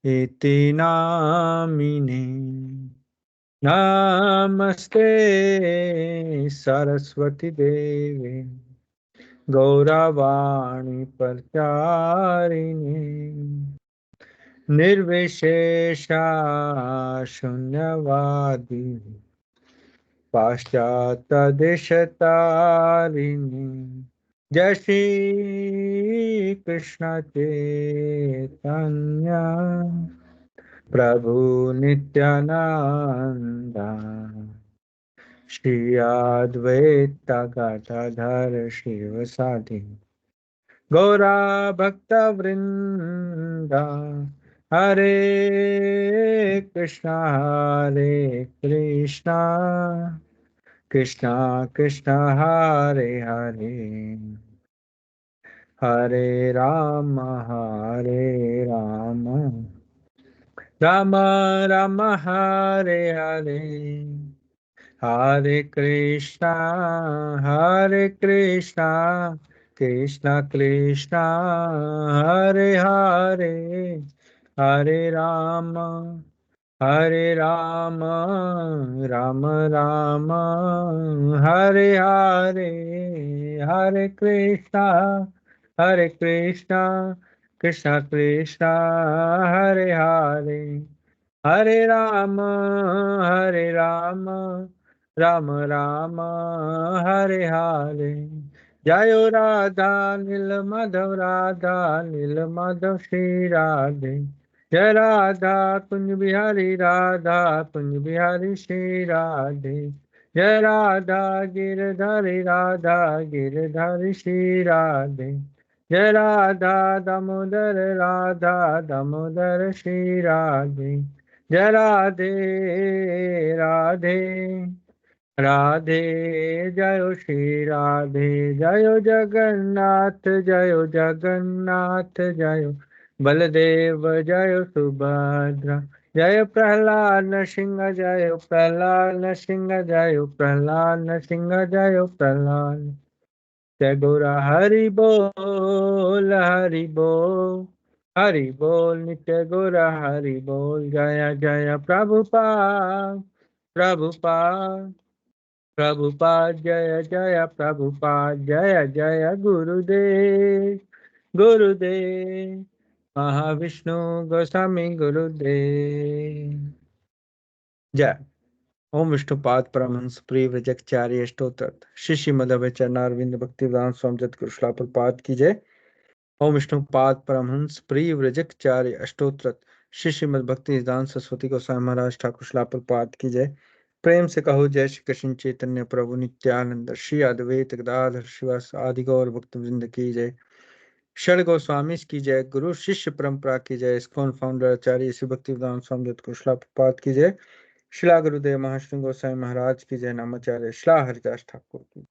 इति नामिने। नमस्ते सरस्वती देवे गौरवाणी प्रचारिणे निर्विशेषा शून्यवादी पाश्चात्यदेशतारिणी। जय श्री कृष्ण चैतन्य प्रभु नित्यानंद श्री अद्वैत गदाधर शिवसादि गौरा भक्त वृंदा। हरे कृष्णा कृष्णा कृष्णा हरे हरे, हरे राम राम राम हरे हरे, हरे कृष्णा कृष्णा कृष्णा हरे हरे, हरे राम राम राम हरे हरे, हरे कृष्णा कृष्णा कृष्णा हरे हरे, हरे राम राम राम हरे हरे। जयो राधा नील माधव श्री राधे। जय राधा कुंज बिहारी श्री राधे। जय राधा गिरधारी श्री राधे। जय राधा दामोदर श्री राधे। जय राधे राधे, जय श्री राधे। जय जगन्नाथ जय बलदेव जय सुभद्रा। जय प्रहलाद नृसिंह जय प्रहलाद नृसिंह जय प्रहलाद नृसिंह जय प्रहलाद। जय गौरा हरि बोल हरि बोल नित्य गौरा हरि बोल। जय जय प्रभुपाद प्रभुपाद प्रभुपाद जय जय प्रभुपाद जय जय गुरुदेव गुरुदेव महाविष्णु गोस्वामी गुरुदेव। जय। ओम विष्णुपाद परमहंस प्रिय व्रजचार्य स्तोत्र श्री श्रीमद् चरणारविंद भक्ति वेदांत स्वामी सद्गुरु श्रील प्रभुपाद की जय। ओम विष्णुपाद परमहंस प्रिय व्रजचार्य अष्टोत्र श्री श्रीमद् भक्ति वेदांत सरस्वती गोस्वामी महाराज ठाकुर श्रील प्रभुपाद की जय। प्रेम से कहो जय श्री कृष्ण चैतन्य प्रभु नित्यानंद श्री अद्वैत गदाधर शिवास आदि गौर भक्त वृंद की जय। षड गोस्वामी की जय। गुरु शिष्य परंपरा की जय। इस्कॉन फाउंडर आचार्य श्री भक्ति वेदांत स्वामी सद्गुरु श्रील प्रभुपाद की जय। शिला गुरुदेव महाश्री गोसाई महाराज की जय। नामाचार्य शिला हरिदास ठाकुर की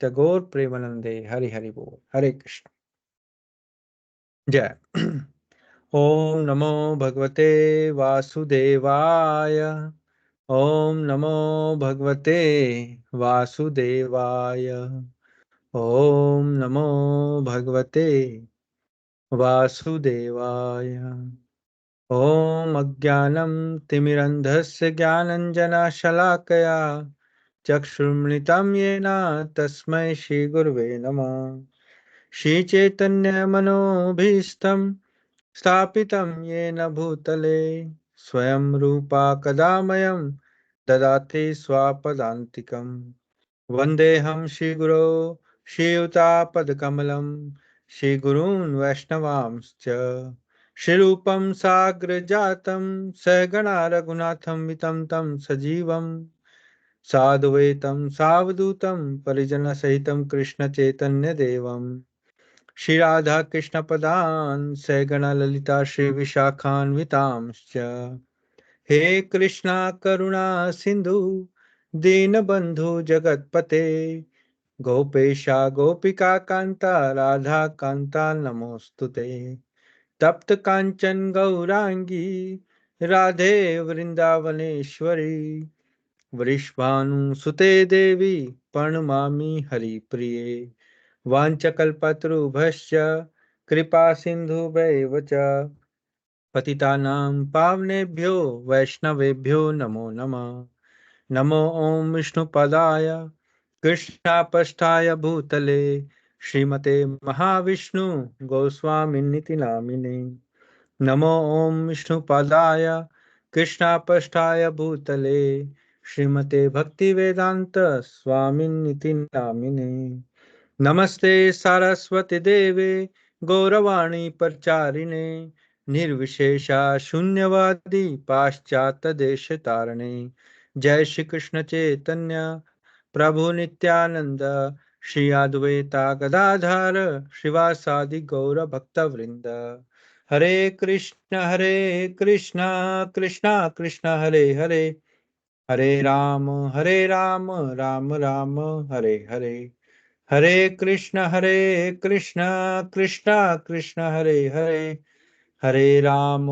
टगोर प्रेमानंदे। हरि हरि बोल। हरे कृष्ण। जय। ओम नमो भगवते वासुदेवाय। ओम नमो भगवते वासुदेवाय। ओम नमो भगवते वासुदेवाय। ओम अज्ञानं तिमिरन्धस्य ज्ञानञ्जनशलाकया चक्षुर्मृतं येन तस्मै श्रीगुरवे नमः। श्रीचैतन्यमनोभीष्टं स्थापितं येन भूतले स्वयं रूपा कदा मह्यं ददाति स्वापदान्तिकम्। वन्देऽहं श्रीगुरो श्रीयुतापदकमलं श्रीगुरून् वैष्णवांश्च श्रीरूपं साग्रजातं सहगणा रघुनाथं वितं तं सजीवम् साद्वैतं सावधूतं परिजनसहितं कृष्णचैतन्यदेवं श्री राधा कृष्ण पदान् सगण ललिता श्री विशाखान्वितांश्च। हे कृष्णा करुणा सिंधु दीनबंधु जगतपते गोपेशा गोपिका कांता राधा कांता नमोस्तुते। तप्त कांचन गौरांगी राधे वृंदावनेश्वरी वृषभानुसुते देवी प्रणमामि हरिप्रिये। वाञ्छकल्पतरुभ्यश्च कृपा सिन्धुभैव च पतितानां पावनेभ्यो वैष्णवेभ्यो नमो नमः। नमो ॐ विष्णुपदाय कृष्णापष्टाय भूतले श्रीमते महाविष्णु गोस्वामिन्निति नामिने। नमो ॐ विष्णुपदाय कृष्णापष्टाय भूतले श्रीमते भक्तिवेदांत स्वामिन्निति नामिने। नमस्ते सारस्वती देवे गौरवाणी प्रचारिणे निर्विशेषा शून्यवादी पाश्चात्य देश तारणे। जय श्री कृष्ण चैतन्य प्रभु नित्यानंद श्री अद्वैता गदाधर श्रीवासादि गौर भक्त वृंद। हरे कृष्ण कृष्ण कृष्ण हरे हरे, हरे राम राम राम हरे हरे। हरे कृष्ण कृष्ण कृष्ण हरे हरे, हरे राम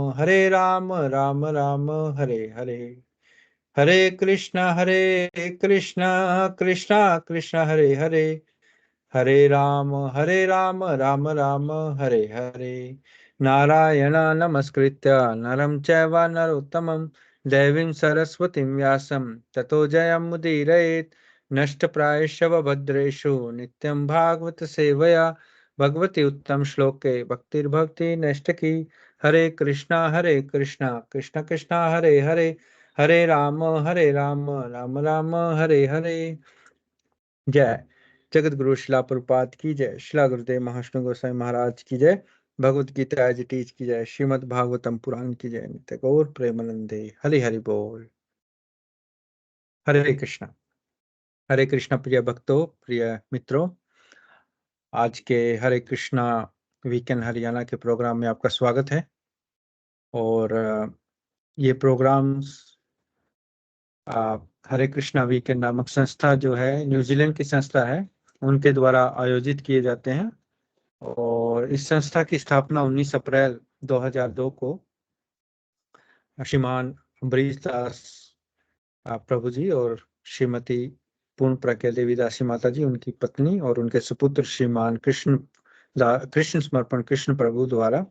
राम राम हरे हरे। हरे कृष्ण कृष्ण कृष्ण हरे हरे, हरे राम राम राम हरे हरे। नारायण नमस्कृत्य नरं चैव नरोत्तमं देवीं सरस्वतीं व्यासं ततो जयमुदीरयेत्। नष्टप्रायेषु भद्रेषु नित्यं भागवत सेवया भगवती उत्तम श्लोके भक्तिर्भवति नष्टकी। हरे कृष्णा कृष्ण कृष्ण हरे हरे, हरे राम राम राम हरे हरे। जय जगत गुरु शिला प्रभुपाद की जय, शिला गुरुदेव महाष्णु गोसाई महाराज की जय, Bhagavad Gita as it is की जय, श्रीमद् भागवतम पुराण की जय, नित्य गौर प्रेमानंदे हरि हरि बोल। हरे कृष्णा प्रिय भक्तों, प्रिय मित्रों, आज के हरे कृष्णा वीकेंड हरियाणा के प्रोग्राम में आपका स्वागत है। और ये प्रोग्राम्स हरे कृष्णा वीकेंड नामक संस्था जो है, न्यूजीलैंड की संस्था है, उनके द्वारा आयोजित किए जाते हैं। और इस संस्था की स्थापना 19 अप्रैल 2002 को श्रीमान अम्बरीश दास प्रभु जी और श्रीमती पूर्ण प्रज्ञा देवी दासी माता जी, उनकी पत्नी और उनके सुपुत्र श्रीमान कृष्ण समर्पण कृष्ण प्रभु द्वारा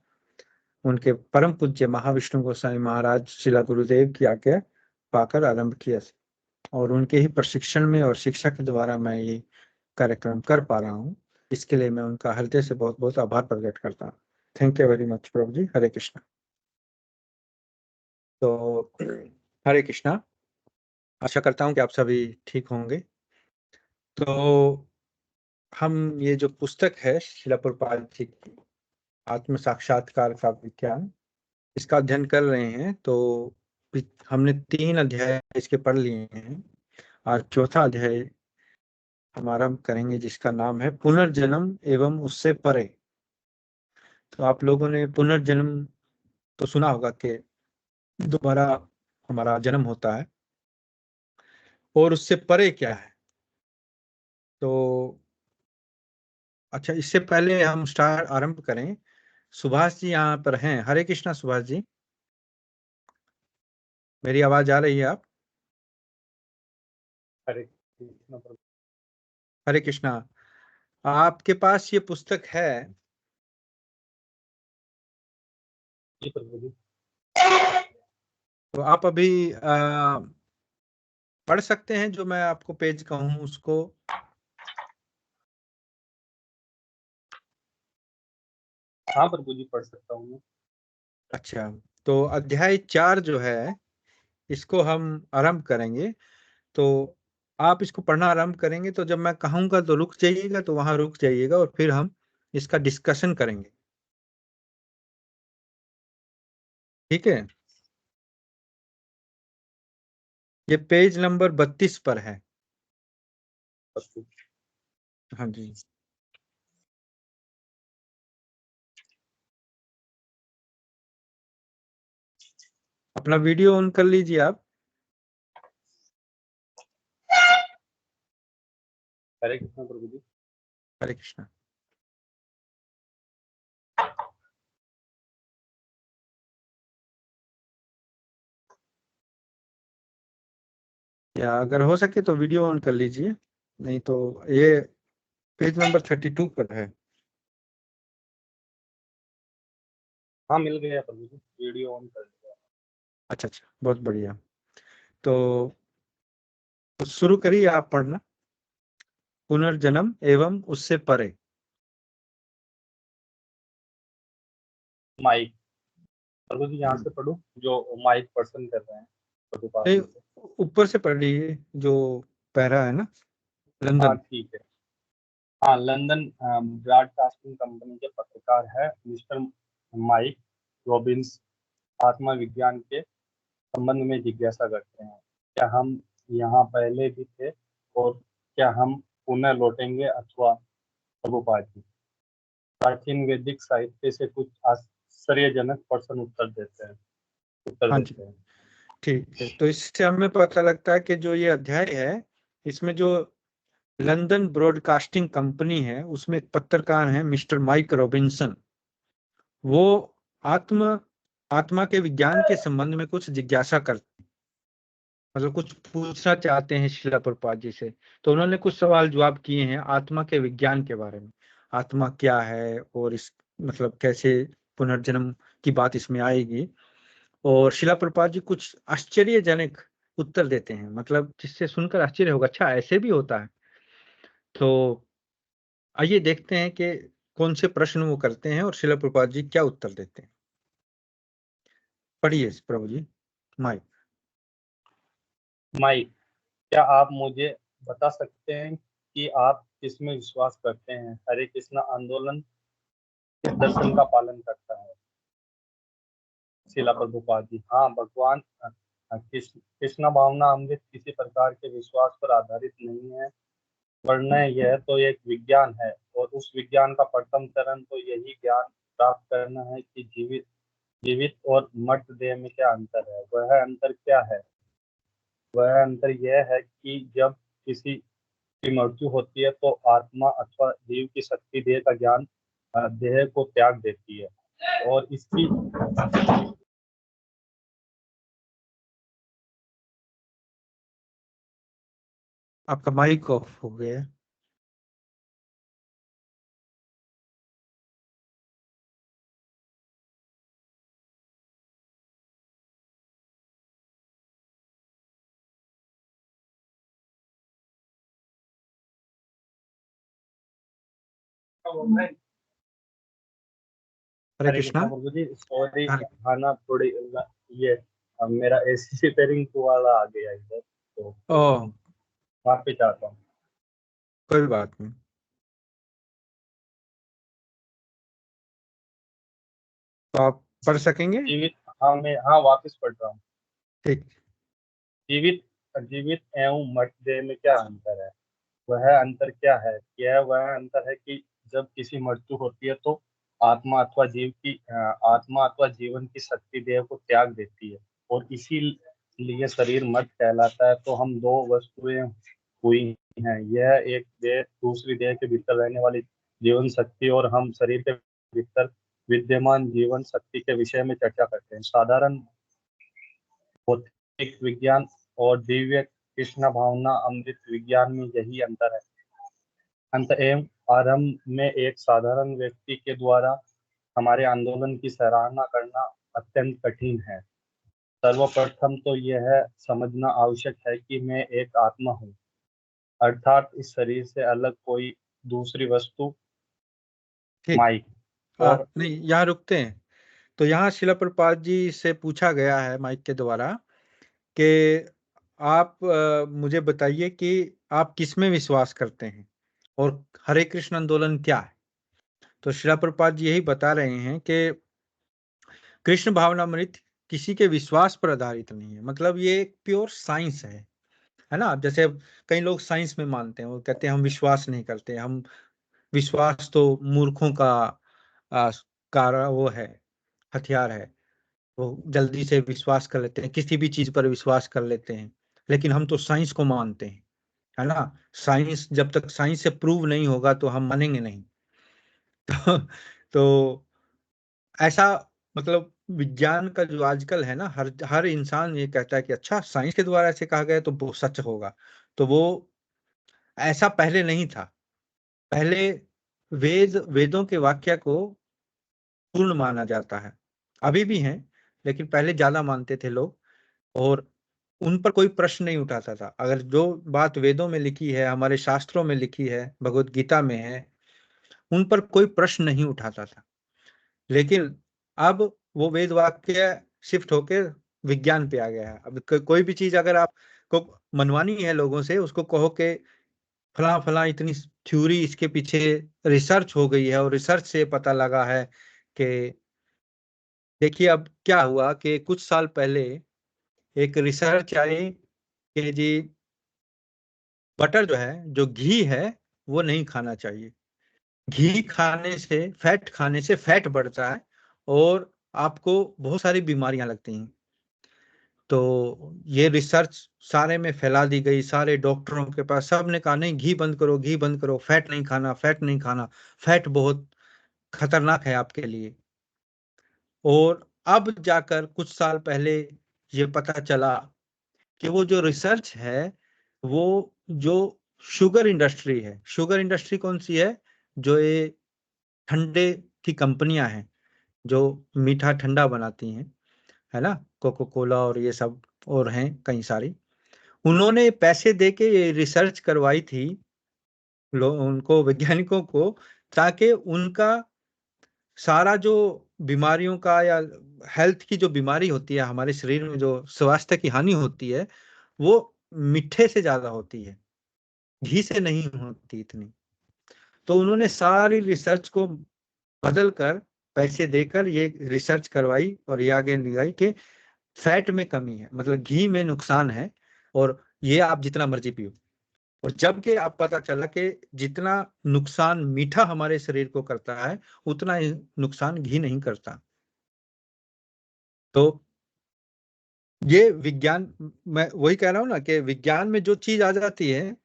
उनके परम पूज्य महाविष्णु गोसाई महाराज शिला गुरुदेव की आज्ञा पाकर आरंभ किया। और उनके ही प्रशिक्षण में और शिक्षा के द्वारा मैं ये कार्यक्रम कर पा रहा हूँ। इसके लिए मैं उनका हृदय से बहुत बहुत आभार प्रकट करता हूँ। थैंक यू वेरी मच प्रभु जी। हरे कृष्णा। तो हरे कृष्णा, आशा करता हूँ कि आप सभी ठीक होंगे। तो हम ये जो पुस्तक है श्रील प्रभुपाद जी की आत्म साक्षात्कार का विज्ञान, इसका अध्ययन कर रहे हैं। तो हमने 3 अध्याय इसके पढ़ लिए हैं और चौथा अध्याय हम आरंभ करेंगे, जिसका नाम है पुनर्जन्म एवं उससे परे। तो आप लोगों ने पुनर्जन्म तो सुना होगा कि दोबारा हमारा जन्म होता है, और उससे परे क्या है। तो अच्छा, इससे पहले हम स्टार्ट आरंभ करें, सुभाष जी यहाँ पर हैं। हरे कृष्णा सुभाष जी, मेरी आवाज आ रही है? आप? हरे कृष्णा प्रभु। हरे कृष्णा, आपके पास ये पुस्तक है? जी प्रभु जी। तो आप अभी पढ़ सकते हैं जो मैं आपको पेज कहूँ उसको? हाँ प्रभु जी, पढ़ सकता हूँ मैं। अच्छा, तो अध्याय 4 जो है, इसको हम आरंभ करेंगे। तो आप इसको पढ़ना आरंभ करेंगे, तो जब मैं कहूंगा तो रुक जाइएगा, तो वहां रुक जाइएगा और फिर हम इसका डिस्कशन करेंगे। ठीक है? ये पेज नंबर 32 पर है। हाँ जी। अपना वीडियो ऑन कर लीजिए आप। हरे कृष्णा प्रभु जी। हरे कृष्णा। या अगर हो सके तो वीडियो ऑन कर लीजिए, नहीं तो ये पेज नंबर 32 पर है। हाँ मिल गया प्रभु जी, वीडियो ऑन कर दिया। अच्छा अच्छा, बहुत बढ़िया। तो शुरू करिए आप पढ़ना, पुनर्जन्म एवं उससे परे। माइक प्रभु जी यहाँ से पढ़ो, जो माइक पर्सन कर रहे हैं प्रभुपाद नहीं, जी से। ऊपर से पढ़ लीजिए जो पैरा है ना, हाँ लंदन। ठीक है। हाँ, लंदन ब्रॉडकास्टिंग कंपनी के पत्रकार है मिस्टर माइक रॉबिन्स आत्मा विज्ञान के संबंध में जिज्ञासा करते हैं। क्या हम यहाँ पहले भी थे और क्या हम पुनः लौटेंगे अथवा? प्रभुपाद जी प्राचीन वैदिक साहित्य से कुछ आश्चर्यजनक प्रश्न उत्तर हाँ जी, देते हैं। ठीक है। तो इससे हमें पता लगता है कि जो ये अध्याय है, इसमें जो लंदन ब्रॉडकास्टिंग कंपनी है, उसमें एक पत्रकार है मिस्टर माइक रॉबिन्सन। वो आत्मा के विज्ञान के संबंध में कुछ जिज्ञासा करते, मतलब कुछ पूछना चाहते हैं शिला प्रभुपाद जी से। तो उन्होंने कुछ सवाल जवाब किए हैं आत्मा के विज्ञान के बारे में। आत्मा क्या है, और इस मतलब कैसे पुनर्जन्म की बात इसमें आएगी। और शिला प्रभुपाद जी कुछ आश्चर्यजनक उत्तर देते हैं, मतलब जिससे सुनकर आश्चर्य होगा, अच्छा ऐसे भी होता है। तो आइए देखते हैं कि कौन से प्रश्न वो करते हैं और शिला प्रभुपाद जी क्या उत्तर देते हैं। पढ़िए प्रभु जी, माइक। माइक, क्या आप मुझे बता सकते हैं कि आप किसमें विश्वास करते हैं? हरे कृष्णा आंदोलन किस दर्शन का पालन करता है? शिला प्रभुपाद जी, हाँ, भगवान कृष्ण भावना अमृत किसी प्रकार के विश्वास पर आधारित नहीं है, वरना यह तो एक विज्ञान है और उस विज्ञान का प्रथम चरण तो यही ज्ञान प्राप्त करना है कि जीवित और मर्त देह में क्या अंतर है। वह अंतर क्या है? वह अंतर यह है कि जब किसी की मृत्यु होती है तो आत्मा अथवा जीव की शक्ति देह का ज्ञान देह को त्याग देती है और इसकी आपका माइक ऑफ हो गया है। हरे हरे कृष्णा। कृष्णा प्रभु जी, सॉरी, हरे, खाना थोड़ी ये मेरा एसी रिपेयरिंग वाला आ गया इधर, तो ओ, वापस आता हूँ। कोई बात नहीं। तो आप पढ़ सकेंगे। जीवित, हाँ मैं, हाँ वापस पढ़ रहा हूँ। ठीक। जीवित जीवित एवं मर्त देह में क्या अंतर है? वह अंतर क्या है? यह वह अंतर है कि जब किसी मृत्यु होती है तो आत्मा अथवा जीवन की शक्ति देह को त्याग देती है और इसीलिए शरीर मर्त कहलाता है। तो हम दो वस्तुएं हुई हैं, यह एक देह दूसरी देह के भीतर रहने वाली जीवन शक्ति और हम शरीर के भीतर विद्यमान जीवन शक्ति के विषय में चर्चा करते हैं। साधारण भौतिक विज्ञान और दिव्य कृष्ण भावना अमृत विज्ञान में यही अंतर है। अंत एवं आरंभ में एक साधारण व्यक्ति के द्वारा हमारे आंदोलन की सराहना करना अत्यंत कठिन है। सर्वप्रथम तो यह समझना आवश्यक है कि मैं एक आत्मा हूँ, अर्थात इस शरीर से अलग कोई दूसरी वस्तु, ठीक। माइक और नहीं, यहाँ रुकते हैं। तो यहाँ शिला प्रभुपाद जी से पूछा गया है माइक के द्वारा कि आप मुझे बताइए कि आप किस में विश्वास करते हैं और हरे कृष्ण आंदोलन क्या है। तो शिला प्रभुपाद जी यही बता रहे हैं कि कृष्ण भावनामृत किसी के विश्वास पर आधारित नहीं है, मतलब ये एक प्योर साइंस है ना। जैसे कई लोग साइंस में मानते हैं, वो कहते हैं हम विश्वास नहीं करते, हम विश्वास तो मूर्खों का आ, कार वो है, हथियार है। वो जल्दी से विश्वास कर लेते हैं, किसी भी चीज पर विश्वास कर लेते हैं। लेकिन हम तो साइंस को मानते हैं, है ना। साइंस, जब तक साइंस से प्रूव नहीं होगा तो हम मानेंगे नहीं। तो, तो ऐसा, मतलब विज्ञान का जो आजकल है ना, हर हर इंसान ये कहता है कि अच्छा साइंस के द्वारा ऐसे कहा गया तो वो सच होगा। तो वो ऐसा पहले नहीं था। पहले वेदों के वाक्य को पूर्ण माना जाता है। अभी भी हैं, लेकिन पहले ज्यादा मानते थे लोग, और उन पर कोई प्रश्न नहीं उठाता था। अगर जो बात वेदों में लिखी है, हमारे शास्त्रों में लिखी है, भगवत गीता में है, उन पर कोई प्रश्न नहीं उठाता था। लेकिन अब वो वेद वाक्य शिफ्ट होकर विज्ञान पे आ गया है। अब कोई भी चीज अगर आपको मनवानी है लोगों से, उसको कहो कि फला फला इतनी थ्योरी इसके पीछे रिसर्च हो गई है, और रिसर्च से पता लगा है कि, देखिए अब क्या हुआ कि कुछ साल पहले एक रिसर्च आई कि जी बटर जो है, जो घी है, वो नहीं खाना चाहिए। घी खाने से, फैट खाने से फैट बढ़ता है और आपको बहुत सारी बीमारियां लगती हैं। तो ये रिसर्च सारे में फैला दी गई, सारे डॉक्टरों के पास, सब ने कहा नहीं, घी बंद करो, घी बंद करो, फैट नहीं खाना, फैट नहीं खाना, फैट बहुत खतरनाक है आपके लिए। और अब जाकर कुछ साल पहले ये पता चला कि वो जो रिसर्च है, वो जो शुगर इंडस्ट्री है, शुगर इंडस्ट्री कौन सी है, जो ये ठंडे की कंपनियां हैं, जो मीठा ठंडा बनाती हैं, है ना, कोको कोला और ये सब, और हैं कई सारी, उन्होंने पैसे दे के ये रिसर्च करवाई थी उनको, वैज्ञानिकों को, ताकि उनका सारा जो बीमारियों का, या हेल्थ की जो बीमारी होती है, हमारे शरीर में जो स्वास्थ्य की हानि होती है, वो मीठे से ज्यादा होती है, घी से नहीं होती इतनी। तो उन्होंने सारी रिसर्च को बदल कर, पैसे देकर ये रिसर्च करवाई और ये आगे ले आई कि फैट में कमी है, मतलब घी में नुकसान है, और ये आप जितना मर्जी पियो। और जबकि आप पता चला कि जितना नुकसान मीठा हमारे शरीर को करता है, उतना ही नुकसान घी नहीं करता। तो ये विज्ञान, मैं वही कह रहा हूं ना कि विज्ञान में जो चीज आ जाती है,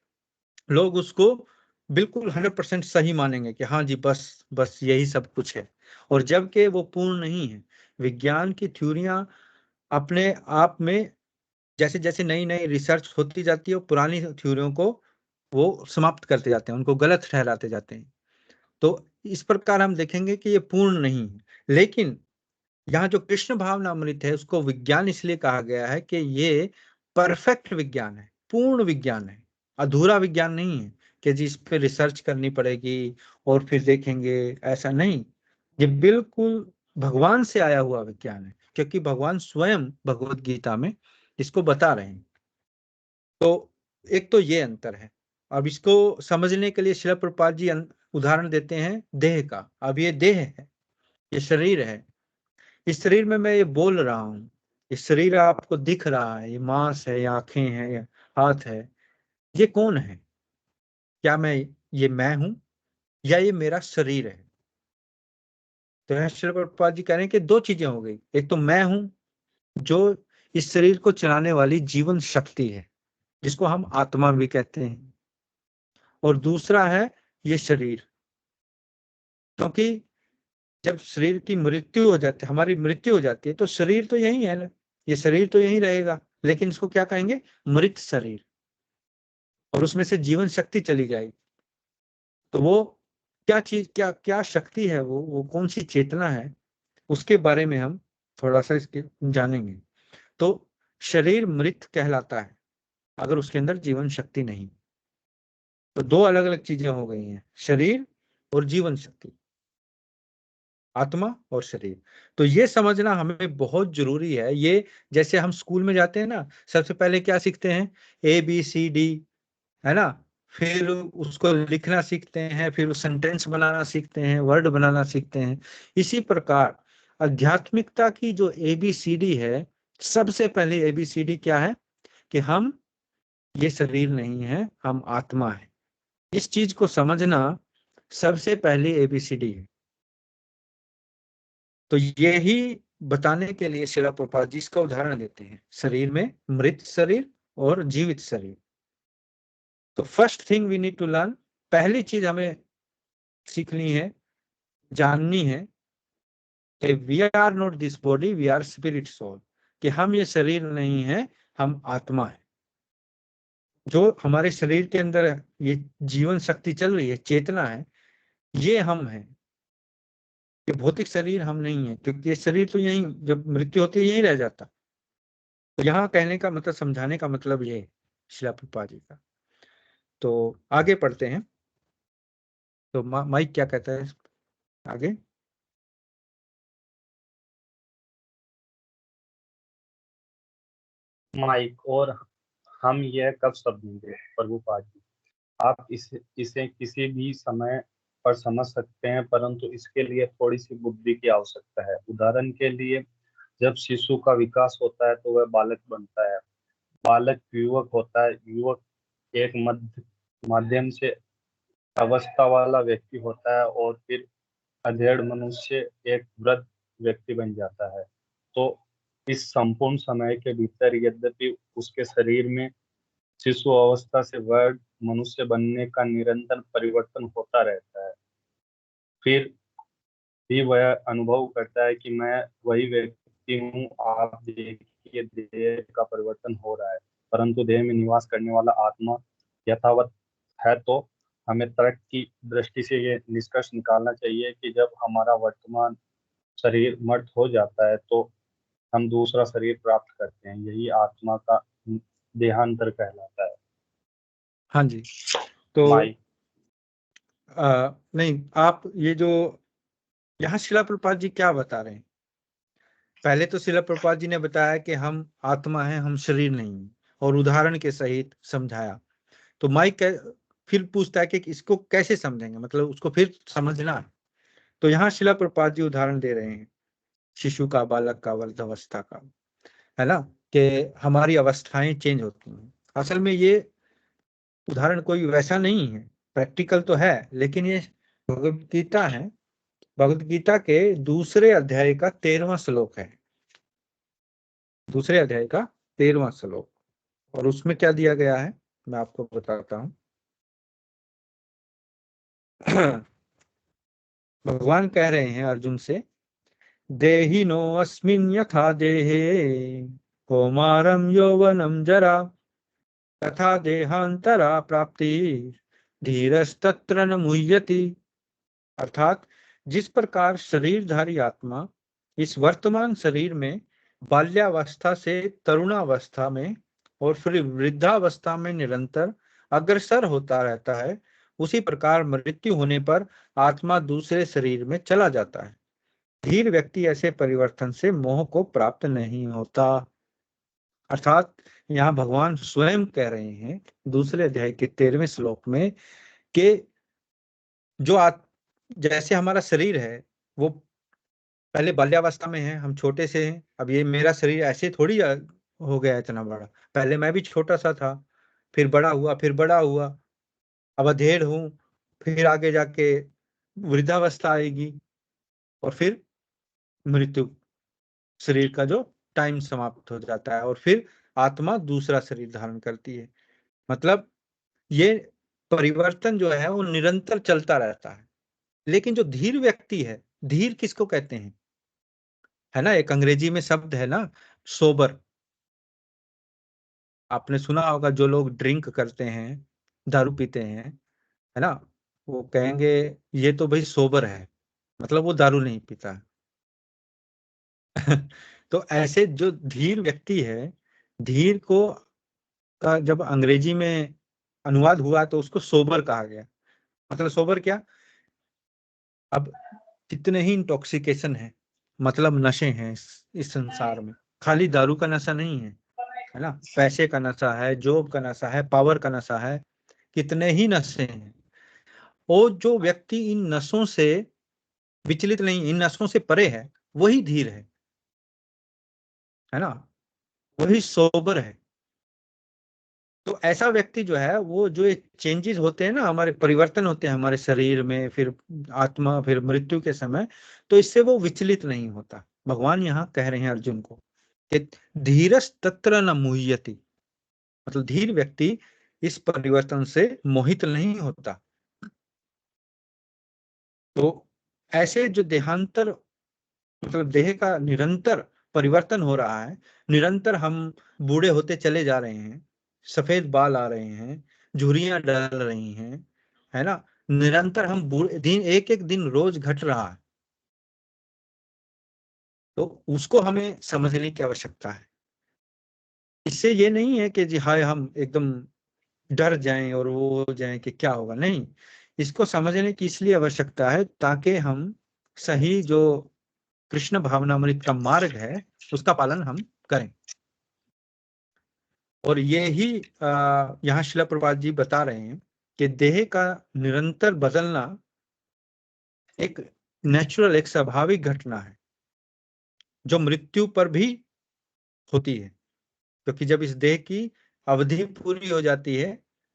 लोग उसको बिल्कुल 100% सही मानेंगे कि हाँ जी, बस बस यही सब कुछ है। और जबकि वो पूर्ण नहीं है। विज्ञान की थ्योरियां अपने आप में, जैसे जैसे नई नई रिसर्च होती जाती है, वो पुरानी थ्योरियों को वो समाप्त करते जाते हैं, उनको गलत ठहराते जाते हैं। तो इस प्रकार हम देखेंगे कि ये पूर्ण नहीं है। लेकिन यहाँ जो कृष्ण भावनामृत है, उसको विज्ञान इसलिए कहा गया है कि ये परफेक्ट विज्ञान है, पूर्ण विज्ञान है, अधूरा विज्ञान नहीं है कि जिस पे रिसर्च करनी पड़ेगी और फिर देखेंगे, ऐसा नहीं। ये बिल्कुल भगवान से आया हुआ विज्ञान है, क्योंकि भगवान स्वयं भगवत गीता में इसको बता रहे हैं। तो एक तो ये अंतर है। अब इसको समझने के लिए श्रील प्रभुपाद जी उदाहरण देते हैं देह का। अब ये देह है, ये शरीर है, इस शरीर में मैं ये बोल रहा हूँ, ये शरीर आपको दिख रहा है, ये मांस है, ये आंखें हैं, ये हाथ है, ये कौन है? क्या मैं हूं, या ये मेरा शरीर है? तो यहाँ श्री प्रभुपाद जी कह रहे हैं कि दो चीजें हो गई। एक तो मैं हूं, जो इस शरीर को चलाने वाली जीवन शक्ति है, जिसको हम आत्मा भी कहते हैं। और दूसरा है ये शरीर। क्योंकि जब शरीर की मृत्यु हो जाती है, हमारी मृत्यु हो जाती है, तो शरीर तो यही है ना, ये शरीर तो यही रहेगा, लेकिन इसको क्या कहेंगे? मृत शरीर। और उसमें से जीवन शक्ति चली जाएगी। तो वो क्या चीज, क्या क्या शक्ति है, वो कौन सी चेतना है, उसके बारे में हम थोड़ा सा इसके जानेंगे। तो शरीर मृत कहलाता है अगर उसके अंदर जीवन शक्ति नहीं। तो दो अलग अलग चीजें हो गई हैं, शरीर और जीवन शक्ति, आत्मा और शरीर। तो ये समझना हमें बहुत जरूरी है। ये जैसे हम स्कूल में जाते हैं ना, सबसे पहले क्या सीखते हैं? ABCD, है ना? फिर उसको लिखना सीखते हैं, फिर सेंटेंस बनाना सीखते हैं, वर्ड बनाना सीखते हैं। इसी प्रकार आध्यात्मिकता की जो ABCD है, सबसे पहले ABCD क्या है? कि हम ये शरीर नहीं है, हम आत्मा है। इस चीज को समझना सबसे पहले ABCD है। तो यही बताने के लिए श्रील प्रभुपाद जी इसका उदाहरण देते हैं, शरीर में मृत शरीर और जीवित शरीर। तो first thing we need to learn, पहली चीज हमें सीखनी है, जाननी है कि we are not this body, we are spirit soul. कि हम ये शरीर नहीं है, हम आत्मा है। जो हमारे शरीर के अंदर ये जीवन शक्ति चल रही है, चेतना है, ये हम हैं। ये भौतिक शरीर हम नहीं है, क्योंकि ये शरीर तो यही, जब मृत्यु होती है यही रह जाता। तो यहाँ कहने का मतलब, समझाने का मतलब ये है श्रील प्रभुपाद जी का। तो आगे पढ़ते हैं। तो माइक क्या कहता है आगे? माइक, और हम यह कब समझेंगे प्रभुपाद जी? आप इसे किसी भी समय पर समझ सकते हैं, परंतु इसके लिए थोड़ी सी बुद्धि की आवश्यकता है। उदाहरण के लिए, जब शिशु का विकास होता है तो वह बालक बनता है, बालक युवक होता है, युवक एक माध्यम से अवस्था वाला व्यक्ति होता है, और फिर अधेड़ मनुष्य एक वृद्ध व्यक्ति बन जाता है। तो इस संपूर्ण समय के भीतर यद्यपि उसके शरीर में शिशु अवस्था से वृद्ध मनुष्य बनने का निरंतर परिवर्तन होता रहता है, फिर भी वह अनुभव करता है कि मैं वही व्यक्ति हूँ। आप देखिए, देह का परिवर्तन हो रहा है, परंतु देह में निवास करने वाला आत्मा यथावत है। तो हमें तर्क की दृष्टि से ये निष्कर्ष निकालना चाहिए कि जब हमारा वर्तमान शरीर मर्त हो जाता है तो हम दूसरा शरीर प्राप्त करते हैं। यही आत्मा का देहांतर कहलाता है। हाँ जी। तो माई नहीं, आप ये जो यहाँ शिला प्रभुपाद जी क्या बता रहे हैं? पहले तो शिला प्रभुपाद जी ने बताया कि हम आत्मा हैं, हम शरीर नहीं हैं, और उदाहरण के सहित समझाया। तो माइक फिर पूछता है कि इसको कैसे समझेंगे, मतलब उसको फिर समझना है। तो यहाँ शिला प्रभुपाद जी उदाहरण दे रहे हैं शिशु का, बालक का, वृद्धावस्था का, है ना, कि हमारी अवस्थाएं चेंज होती हैं। असल में ये उदाहरण कोई वैसा नहीं है, प्रैक्टिकल तो है, लेकिन ये भगवत गीता है। भगवत गीता के दूसरे अध्याय का 13वां श्लोक है, दूसरे अध्याय का 13वां श्लोक। और उसमें क्या दिया गया है मैं आपको बताता हूँ। भगवान कह रहे हैं अर्जुन से, देहिनो अस्मिन् यथा देहे कौमारम यौवनम जरा तथा देहांतरा प्राप्ति धीरस्तत्र न मुह्यति। अर्थात जिस प्रकार शरीरधारी आत्मा इस वर्तमान शरीर में बाल्यावस्था से तरुणावस्था में और फिर वृद्धावस्था में निरंतर अग्रसर होता रहता है, उसी प्रकार मृत्यु होने पर आत्मा दूसरे शरीर में चला जाता है। धीर व्यक्ति ऐसे परिवर्तन से मोह को प्राप्त नहीं होता। अर्थात यहाँ भगवान स्वयं कह रहे हैं दूसरे अध्याय के 13वें श्लोक में कि जो जैसे हमारा शरीर है वो पहले बाल्यावस्था में है, हम छोटे से हैं। अब ये मेरा शरीर ऐसे थोड़ी हो गया इतना बड़ा, पहले मैं भी छोटा सा था, फिर बड़ा हुआ, फिर बड़ा हुआ, अब अधेड़ हूं, फिर आगे जाके वृद्धावस्था आएगी, और फिर मृत्यु, शरीर का जो टाइम समाप्त हो जाता है, और फिर आत्मा दूसरा शरीर धारण करती है। मतलब ये परिवर्तन जो है वो निरंतर चलता रहता है। लेकिन जो धीर व्यक्ति है, धीर किसको कहते हैं? है ना, एक अंग्रेजी में शब्द है ना, सोबर। आपने सुना होगा, जो लोग ड्रिंक करते हैं, दारू पीते हैं, है ना, वो कहेंगे ये तो भाई सोबर है, मतलब वो दारू नहीं पीता। तो ऐसे जो धीर व्यक्ति है, धीर को का जब अंग्रेजी में अनुवाद हुआ तो उसको सोबर कहा गया। मतलब सोबर क्या? अब कितने ही इंटॉक्सिकेशन है, मतलब नशे हैं इस संसार में, खाली दारू का नशा नहीं है ना, पैसे का नशा है, जॉब का नशा है, पावर का नशा है, कितने ही नशे हैं। और जो व्यक्ति इन नशों से विचलित नहीं, इन नशों से परे है, वही धीर है ना, वही सोबर है। तो ऐसा व्यक्ति जो है, वो जो चेंजेस होते हैं ना, हमारे परिवर्तन होते हैं हमारे शरीर में, फिर आत्मा, फिर मृत्यु के समय, तो इससे वो विचलित नहीं होता। भगवान यहाँ कह रहे हैं अर्जुन को कि धीरस तत्र न मुह्यति, मतलब धीर व्यक्ति इस परिवर्तन से मोहित नहीं होता। तो ऐसे जो देहांतर, मतलब देह का निरंतर परिवर्तन हो रहा है, निरंतर हम बूढ़े होते चले जा रहे हैं, सफेद बाल आ रहे हैं, झुर्रियां डल रही हैं, है ना, निरंतर हम बूढ़े, दिन एक एक दिन रोज घट रहा है। तो उसको हमें समझने की आवश्यकता है। इससे ये नहीं है कि जी हाय हम एकदम डर जाएं और वो हो जाएं कि क्या होगा, नहीं। इसको समझने की इसलिए आवश्यकता है ताकि हम सही जो कृष्ण भावनामृत का मार्ग है उसका पालन हम करें। और ये ही यहाँ शिला प्रभुपाद जी बता रहे हैं कि देह का निरंतर बदलना एक नेचुरल, एक स्वाभाविक घटना है जो मृत्यु पर भी होती है। क्योंकि जब इस देह की अवधि पूरी हो जाती है,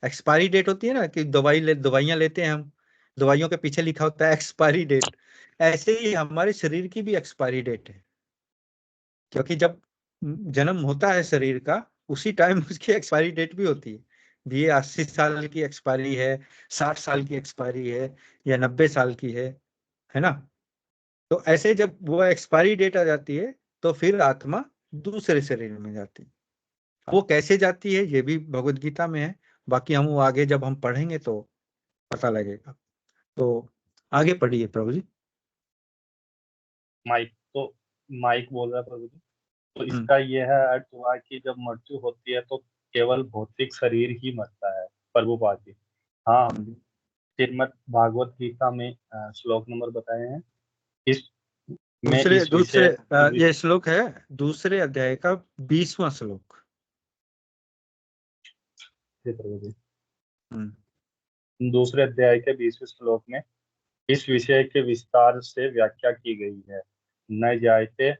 एक्सपायरी डेट होती है ना, कि दवाइयां लेते हैं हम, दवाइयों के पीछे लिखा होता है एक्सपायरी डेट। ऐसे ही हमारे शरीर की भी एक्सपायरी डेट है। क्योंकि जब जन्म होता है शरीर का, उसी टाइम उसकी एक्सपायरी डेट भी होती है। भी ये 80 साल की एक्सपायरी है, 60 साल की एक्सपायरी है, या 90 साल की है ना। तो ऐसे जब वो एक्सपायरी डेट आ जाती है तो फिर आत्मा दूसरे शरीर में जाती है। वो कैसे जाती है ये भी भगवत गीता में है। बाकी हम वो आगे जब हम पढ़ेंगे तो पता लगेगा। तो आगे पढ़िए प्रभु जी। माइक तो माइक बोल रहा है प्रभु जी। तो हम्म। इसका यह है अर्थ हुआ कि जब मृत्यु होती है तो केवल भौतिक शरीर ही मरता है प्रभुपाद जी। हाँ, हम्म। श्रीमद् भागवत गीता में श्लोक नंबर बताए हैं इस में दूसरे इस दूसरे विषय ये श्लोक है दूसरे अध्याय का 20वां श्लोक। प्रभु जी हम्म। दूसरे अध्याय के 20वें श्लोक में इस विषय के विस्तार से व्याख्या की गई है। न जायते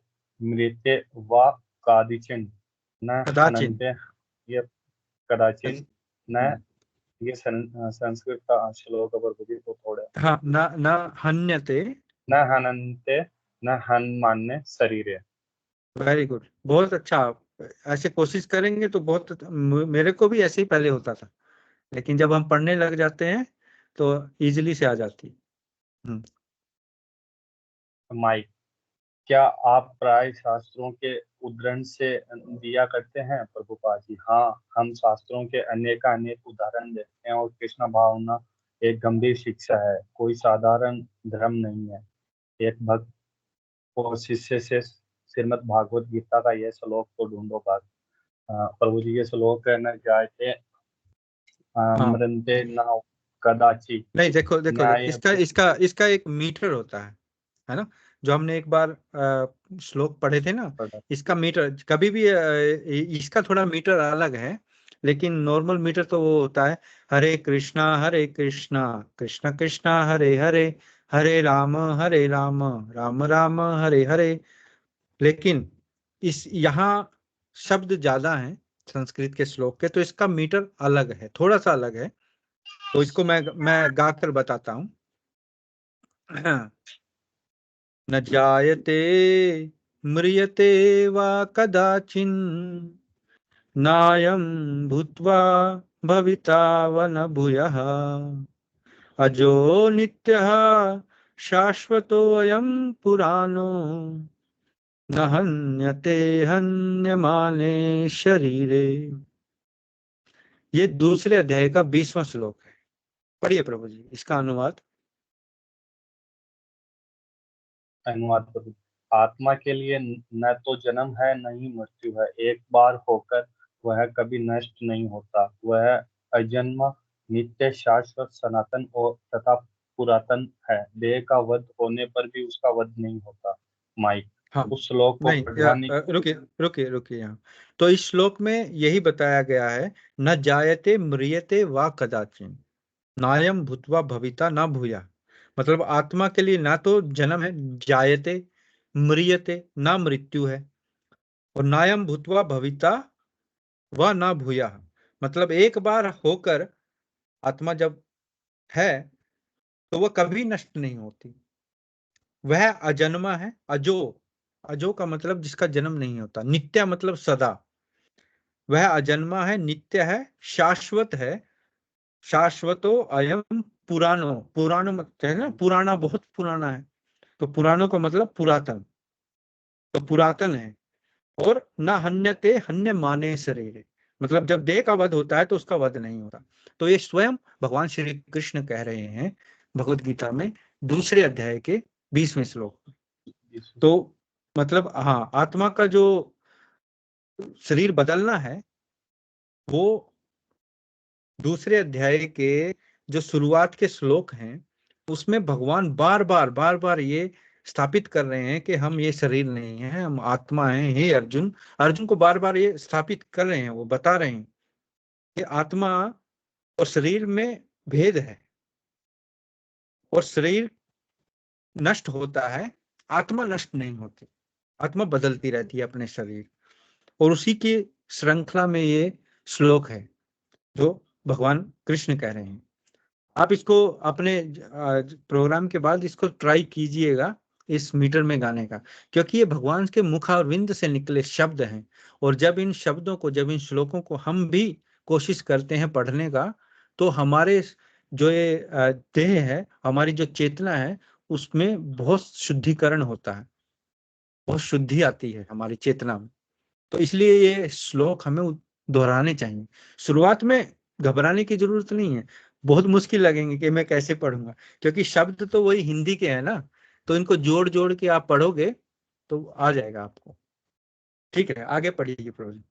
मृत्य व कादिचिन न कदाचिन। हनन्ते, ये कदाचिन न, हम्म। ये संस्कृत का श्लोक पर बुद्धि तो थोड़े हाँ, न न हन्यते। न हनन्ते न हन्मान्य शरीर। वेरी गुड, बहुत अच्छा। ऐसे कोशिश करेंगे तो बहुत, मेरे को भी ऐसे ही पहले होता था, लेकिन जब हम पढ़ने लग जाते हैं तो इजीली से आ जाती है। हम्म। माइक, क्या आप प्राय शास्त्रों के उद्धरण से दिया करते हैं प्रभुपाद जी? हाँ, हम शास्त्रों के अनेक अनेक उदाहरण देते हैं और कृष्ण भावना एक गंभीर शिक्षा है, कोई साधारण धर्म नहीं है। एक भक्त और शिष्य से श्रीमद् भागवत गीता का यह श्लोक तो ढूंढो बात। प्रभु जी ये श्लोक है, न जायते हाँ, मृंते न कदाचि नहीं, देखो देखो देखो, न्याय इसका इसका इसका एक मीटर होता है ना। जो हमने एक बार श्लोक पढ़े थे ना, इसका मीटर कभी भी इसका थोड़ा मीटर अलग है, लेकिन नॉर्मल मीटर तो वो होता है हरे कृष्णा कृष्ण कृष्णा हरे हरे, हरे राम राम राम हरे हरे। लेकिन इस यहाँ शब्द ज्यादा हैं संस्कृत के श्लोक के, तो इसका मीटर अलग है, थोड़ा सा अलग है। तो इसको मैं गा कर बताता हूँ। न जायते म्रियते वा कदाचिन, नायं भूत्वा भविता व न भूयः, अजो नित्यः शाश्वतोऽयं पुराणो, न हन्यते हन्यमाने शरीरे। ये दूसरे अध्याय का 20वां श्लोक है। पढ़िए प्रभु जी इसका अनुवाद। अनुवाद करूं। आत्मा के लिए न तो जन्म है न ही मृत्यु है। एक बार होकर वह कभी नष्ट नहीं होता। वह अजन्म, नित्य, शाश्वत, सनातन और तथा पुरातन है। देह का वध होने पर भी उसका वध नहीं होता। माइक, हाँ, उस श्लोक को नहीं, पढ़ाने रुकिए रुकिए रुकिए यहाँ। तो इस श्लोक में यही बताया गया है, न जायते म्रियते वा कदाचिन, नायम भूत्वा भविता न भूया। मतलब आत्मा के लिए ना तो जन्म है, जायते, म्रियते ना मृत्यु है, और नायम भूत्वा भविता व न भूया। मतलब एक बार होकर आत्मा जब है तो वह कभी नष्ट नहीं होती। वह अजन्मा है, अजो, अजो का मतलब जिसका जन्म नहीं होता, नित्य मतलब सदा। वह अजन्मा है, नित्य है, शाश्वत है, शाश्वतो अयम पुरानो। पुरानो मतलब है ना, पुराना, बहुत पुराना है। तो पुरानो का मतलब पुरातन, तो पुरातन है। और न हन्यते हन्य माने शरीर, मतलब जब देह का वध होता है तो उसका वध नहीं होता। तो ये स्वयं भगवान श्री कृष्ण कह रहे हैं भगवत गीता में दूसरे अध्याय के 20वें श्लोक में। तो मतलब हाँ, आत्मा का जो शरीर बदलना है वो दूसरे अध्याय के जो शुरुआत के श्लोक हैं उसमें भगवान बार बार ये स्थापित कर रहे हैं कि हम ये शरीर नहीं है, हम आत्मा हैं। हे अर्जुन, अर्जुन को बार बार ये स्थापित कर रहे हैं, वो बता रहे हैं कि आत्मा और शरीर में भेद है, और शरीर नष्ट होता है, आत्मा नष्ट नहीं होती। आत्मा बदलती रहती है अपने शरीर। और उसी की श्रृंखला में ये श्लोक है जो भगवान कृष्ण कह रहे हैं। आप इसको अपने प्रोग्राम के बाद इसको ट्राई कीजिएगा इस मीटर में गाने का, क्योंकि ये भगवान के मुखारविंद से निकले शब्द हैं। और जब इन शब्दों को, जब इन श्लोकों को हम भी कोशिश करते हैं पढ़ने का, तो हमारे जो ये देह है, हमारी जो चेतना है, उसमें बहुत शुद्धिकरण होता है, बहुत शुद्धि आती है हमारी चेतना में। तो इसलिए ये श्लोक हमें दोहराने चाहिए। शुरुआत में घबराने की जरूरत नहीं है, बहुत मुश्किल लगेंगे कि मैं कैसे पढ़ूंगा, क्योंकि शब्द तो वही हिंदी के हैं ना, तो इनको जोड़ जोड़ के आप पढ़ोगे तो आ जाएगा आपको। ठीक है, आगे पढ़िए प्रोजेक्ट।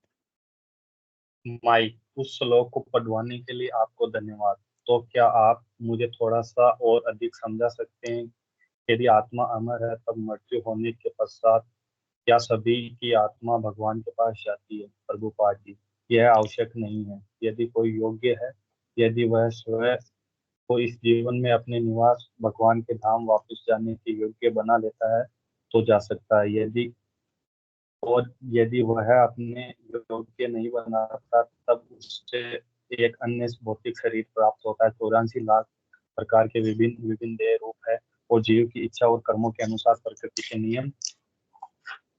माइक, उस श्लोक को पढ़वाने के लिए आपको धन्यवाद। तो क्या आप मुझे थोड़ा सा और अधिक समझा सकते हैं? यदि आत्मा अमर है तब मृत्यु होने के पश्चात क्या सभी की आत्मा भगवान के पास जाती है? प्रभुपाद जी, यह आवश्यक नहीं है। यदि कोई योग्य है, यदि वह स्वयं को इस जीवन में अपने निवास भगवान के धाम वापस जाने के योग्य बना लेता है तो जा सकता है। यदि वह अपने योग्य नहीं बनाता तब उससे एक अन्य भौतिक शरीर प्राप्त होता है। 84 लाख प्रकार के विभिन्न विभिन्न देह रूप है, और जीव की इच्छा और कर्मों के अनुसार प्रकृति के नियम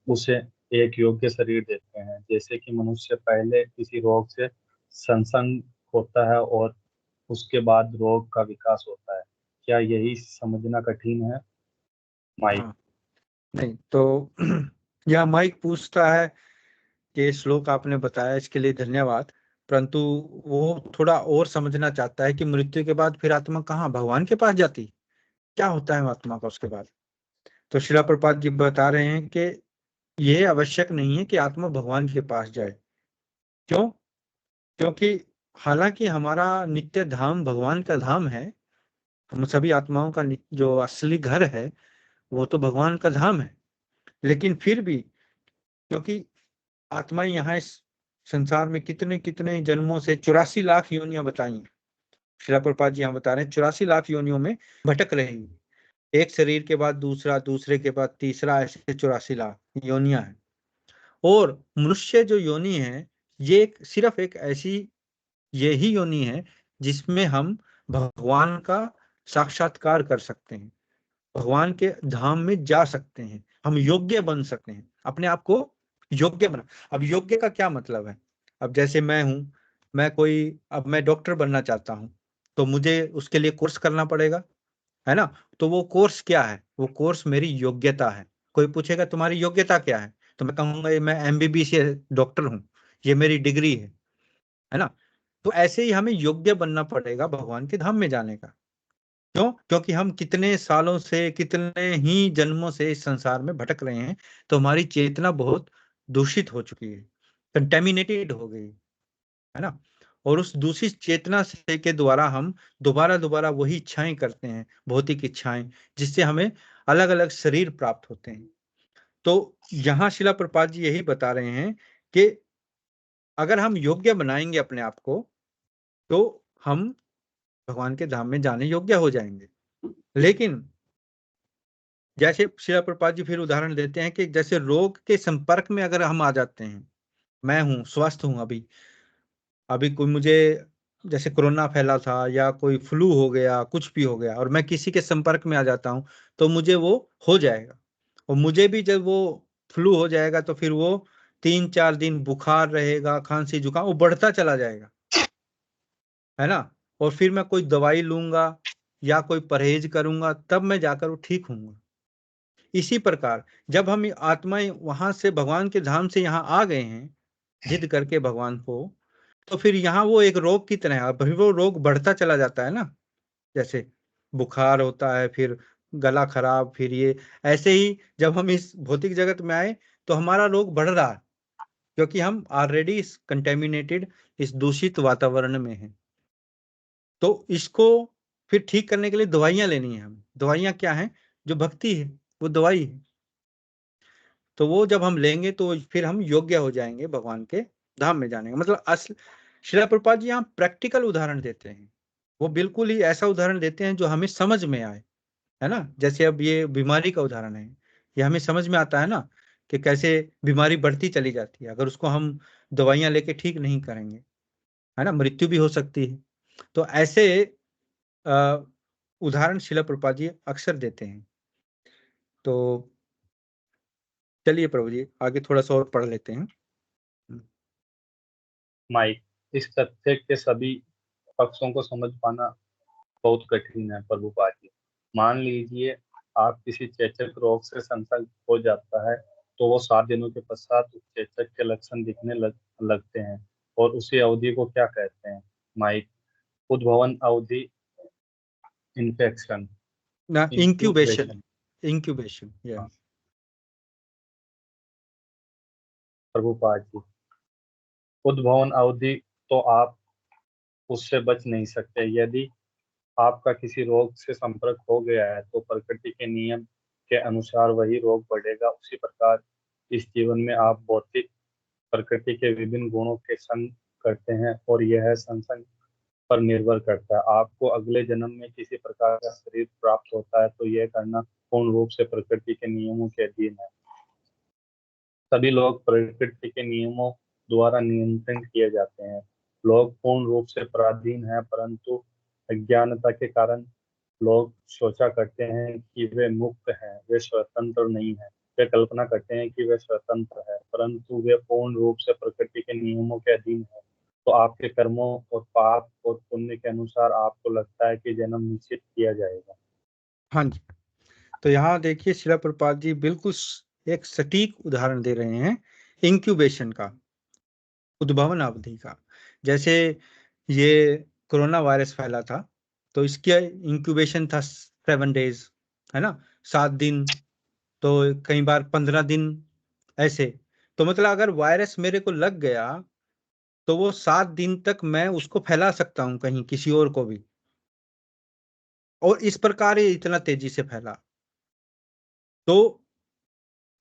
उसे एक योग्य शरीर देते हैं। जैसे कि मनुष्य पहले किसी रोग से संसंग होता है और उसके बाद रोग का विकास होता है। क्या यही समझना कठिन है? माइक। हाँ, नहीं तो यह माइक पूछता है कि श्लोक आपने बताया, इसके लिए धन्यवाद, परंतु वो थोड़ा और समझना चाहता है कि मृत्यु के बाद फिर आत्मा कहाँ, भगवान के पास जाती, क्या होता है आत्मा का उसके बाद। तो श्रीला प्रपात जी बता रहे हैं कि यह आवश्यक नहीं है कि आत्मा भगवान के पास जाए। क्यों? क्योंकि हालांकि हमारा नित्य धाम भगवान का धाम है, हम सभी आत्माओं का जो असली घर है वो तो भगवान का धाम है, लेकिन फिर भी क्योंकि आत्माएं यहाँ इस संसार में कितने कितने जन्मों से 84 लाख योनियां बताई हैं। श्रीला प्रपात जी यहाँ बता रहे हैं 84 लाख योनियों में भटक रही हैं। एक शरीर के बाद दूसरा, दूसरे के बाद तीसरा, ऐसे 84 लाख योनियां हैं। और मनुष्य जो योनि है, ये सिर्फ एक ऐसी यही योनि है जिसमें हम भगवान का साक्षात्कार कर सकते हैं, भगवान के धाम में जा सकते हैं, हम योग्य बन सकते हैं, अपने आप को योग्य बना। अब योग्य का क्या मतलब है? अब जैसे मैं हूं, अब मैं डॉक्टर बनना चाहता हूं, तो मुझे उसके लिए कोर्स करना पड़ेगा, है ना? तो वो कोर्स क्या है? वो कोर्स मेरी योग्यता है। कोई पूछेगा तुम्हारी योग्यता क्या है, तो मैं कहूंगा ये मैं MBBS डॉक्टर हूँ, ये मेरी डिग्री है ना? तो ऐसे ही हमें योग्य बनना पड़ेगा भगवान के धाम में जाने का। क्यों? क्योंकि हम कितने सालों से, कितने ही जन्मों से इस संसार में भटक रहे हैं, तो हमारी चेतना बहुत दूषित हो चुकी है, कंटेमिनेटेड हो गई, है ना? और उस दूषित चेतना से के द्वारा हम दोबारा दोबारा वही इच्छाएं करते हैं, भौतिक इच्छाएं, जिससे हमें अलग अलग शरीर प्राप्त होते हैं। तो यहाँ शिला प्रपात जी यही बता रहे हैं कि अगर हम योग्य बनाएंगे अपने आप को, तो हम भगवान के धाम में जाने योग्य हो जाएंगे। लेकिन जैसे शिला प्रपात जी फिर उदाहरण देते हैं कि जैसे रोग के संपर्क में अगर हम आ जाते हैं, मैं हूं स्वस्थ हूं, अभी अभी कोई मुझे, जैसे कोरोना फैला था या कोई फ्लू हो गया, कुछ भी हो गया, और मैं किसी के संपर्क में आ जाता हूं, तो मुझे वो हो जाएगा। और मुझे भी जब वो फ्लू हो जाएगा तो फिर वो 3-4 दिन बुखार रहेगा, खांसी जुकाम, वो बढ़ता चला जाएगा, है ना? और फिर मैं कोई दवाई लूंगा या कोई परहेज करूंगा, तब मैं जाकर वो ठीक हूंगा। इसी प्रकार जब हम आत्माएं वहां से भगवान के धाम से यहाँ आ गए हैं जिद करके भगवान को, तो फिर यहाँ वो एक रोग की तरह है, फिर वो रोग बढ़ता चला जाता है ना। जैसे बुखार होता है, फिर गला खराब, फिर ये ऐसे ही जब हम इस भौतिक जगत में आए तो हमारा रोग बढ़ रहा है, क्योंकि हम ऑलरेडी इस कंटेमिनेटेड, इस दूषित वातावरण में हैं। तो इसको फिर ठीक करने के लिए दवाइयां लेनी है हमें। दवाइयां क्या हैं? जो भक्ति है, वो दवाई है। तो वो जब हम लेंगे तो फिर हम योग्य हो जाएंगे भगवान के धाम में जाने का। मतलब असल श्रील प्रभुपाद जी यहाँ प्रैक्टिकल उदाहरण देते हैं। वो बिल्कुल ही ऐसा उदाहरण देते हैं जो हमें समझ में आए, है ना। जैसे अब ये बीमारी का उदाहरण है, ये हमें समझ में आता है ना, कि कैसे बीमारी बढ़ती चली जाती है अगर उसको हम दवाइयां लेके ठीक नहीं करेंगे, है ना, मृत्यु भी हो सकती है। तो ऐसे अ, उदाहरण श्रील प्रभुपाद जी अक्सर देते हैं। तो चलिए प्रभु जी आगे थोड़ा सा और पढ़ लेते हैं। माइक, इस तथ्य के सभी पक्षों को समझ पाना बहुत कठिन है प्रभुपाद जी। मान लीजिए आप किसी चेचक रोग से संक्रमित हो जाता है, तो वो 7 दिनों के पश्चात उस चेचक के लक्षण दिखने लगते हैं, और उसी अवधि को क्या कहते हैं? माइक, उद्भवन अवधि, इन्फेक्शन, ना, इंक्यूबेशन। इंक्यूबेशन। इंक्यूबेशन, हाँ, यस। प्रभुपाद जी, उद्भवन अवधि तो आप उससे बच नहीं सकते। यदि आपका किसी रोग से संपर्क हो गया है तो प्रकृति के नियम के अनुसार वही रोग बढ़ेगा। उसी प्रकार इस जीवन में आप भौतिक प्रकृति के विभिन्न गुणों के संग करते हैं, और यह संसंग पर निर्भर करता है। आपको अगले जन्म में किसी प्रकार का शरीर प्राप्त होता है तो यह करना पूर्ण रूप से प्रकृति के नियमों के अधीन है। सभी लोग प्रकृति के नियमों द्वारा नियंत्रित किए जाते हैं। लोग पूर्ण रूप से पराधीन हैं, परंतु अज्ञानता के कारण लोग सोचा करते हैं कि वे मुक्त हैं, वे स्वतंत्र नहीं हैं। वे कल्पना करते हैं कि वे स्वतंत्र हैं, परंतु वे पूर्ण रूप से प्रकृति के नियमों के अधीन हैं। तो आपके कर्मों और पाप और पुण्य के अनुसार आपको लगता है कि जन्म निश्चित किया जाएगा। हाँ जी। तो यहाँ देखिए श्रील प्रभुपाद जी बिल्कुल एक सटीक उदाहरण दे रहे हैं इंक्यूबेशन का, उद्भवन अवधि का। जैसे ये कोरोना वायरस फैला था तो इसका इंक्यूबेशन था 7 डेज, है ना, 7 दिन। तो कई बार 15 दिन ऐसे। तो मतलब अगर वायरस मेरे को लग गया तो वो 7 दिन तक मैं उसको फैला सकता हूँ कहीं किसी और को भी, और इस प्रकार ये इतना तेजी से फैला। तो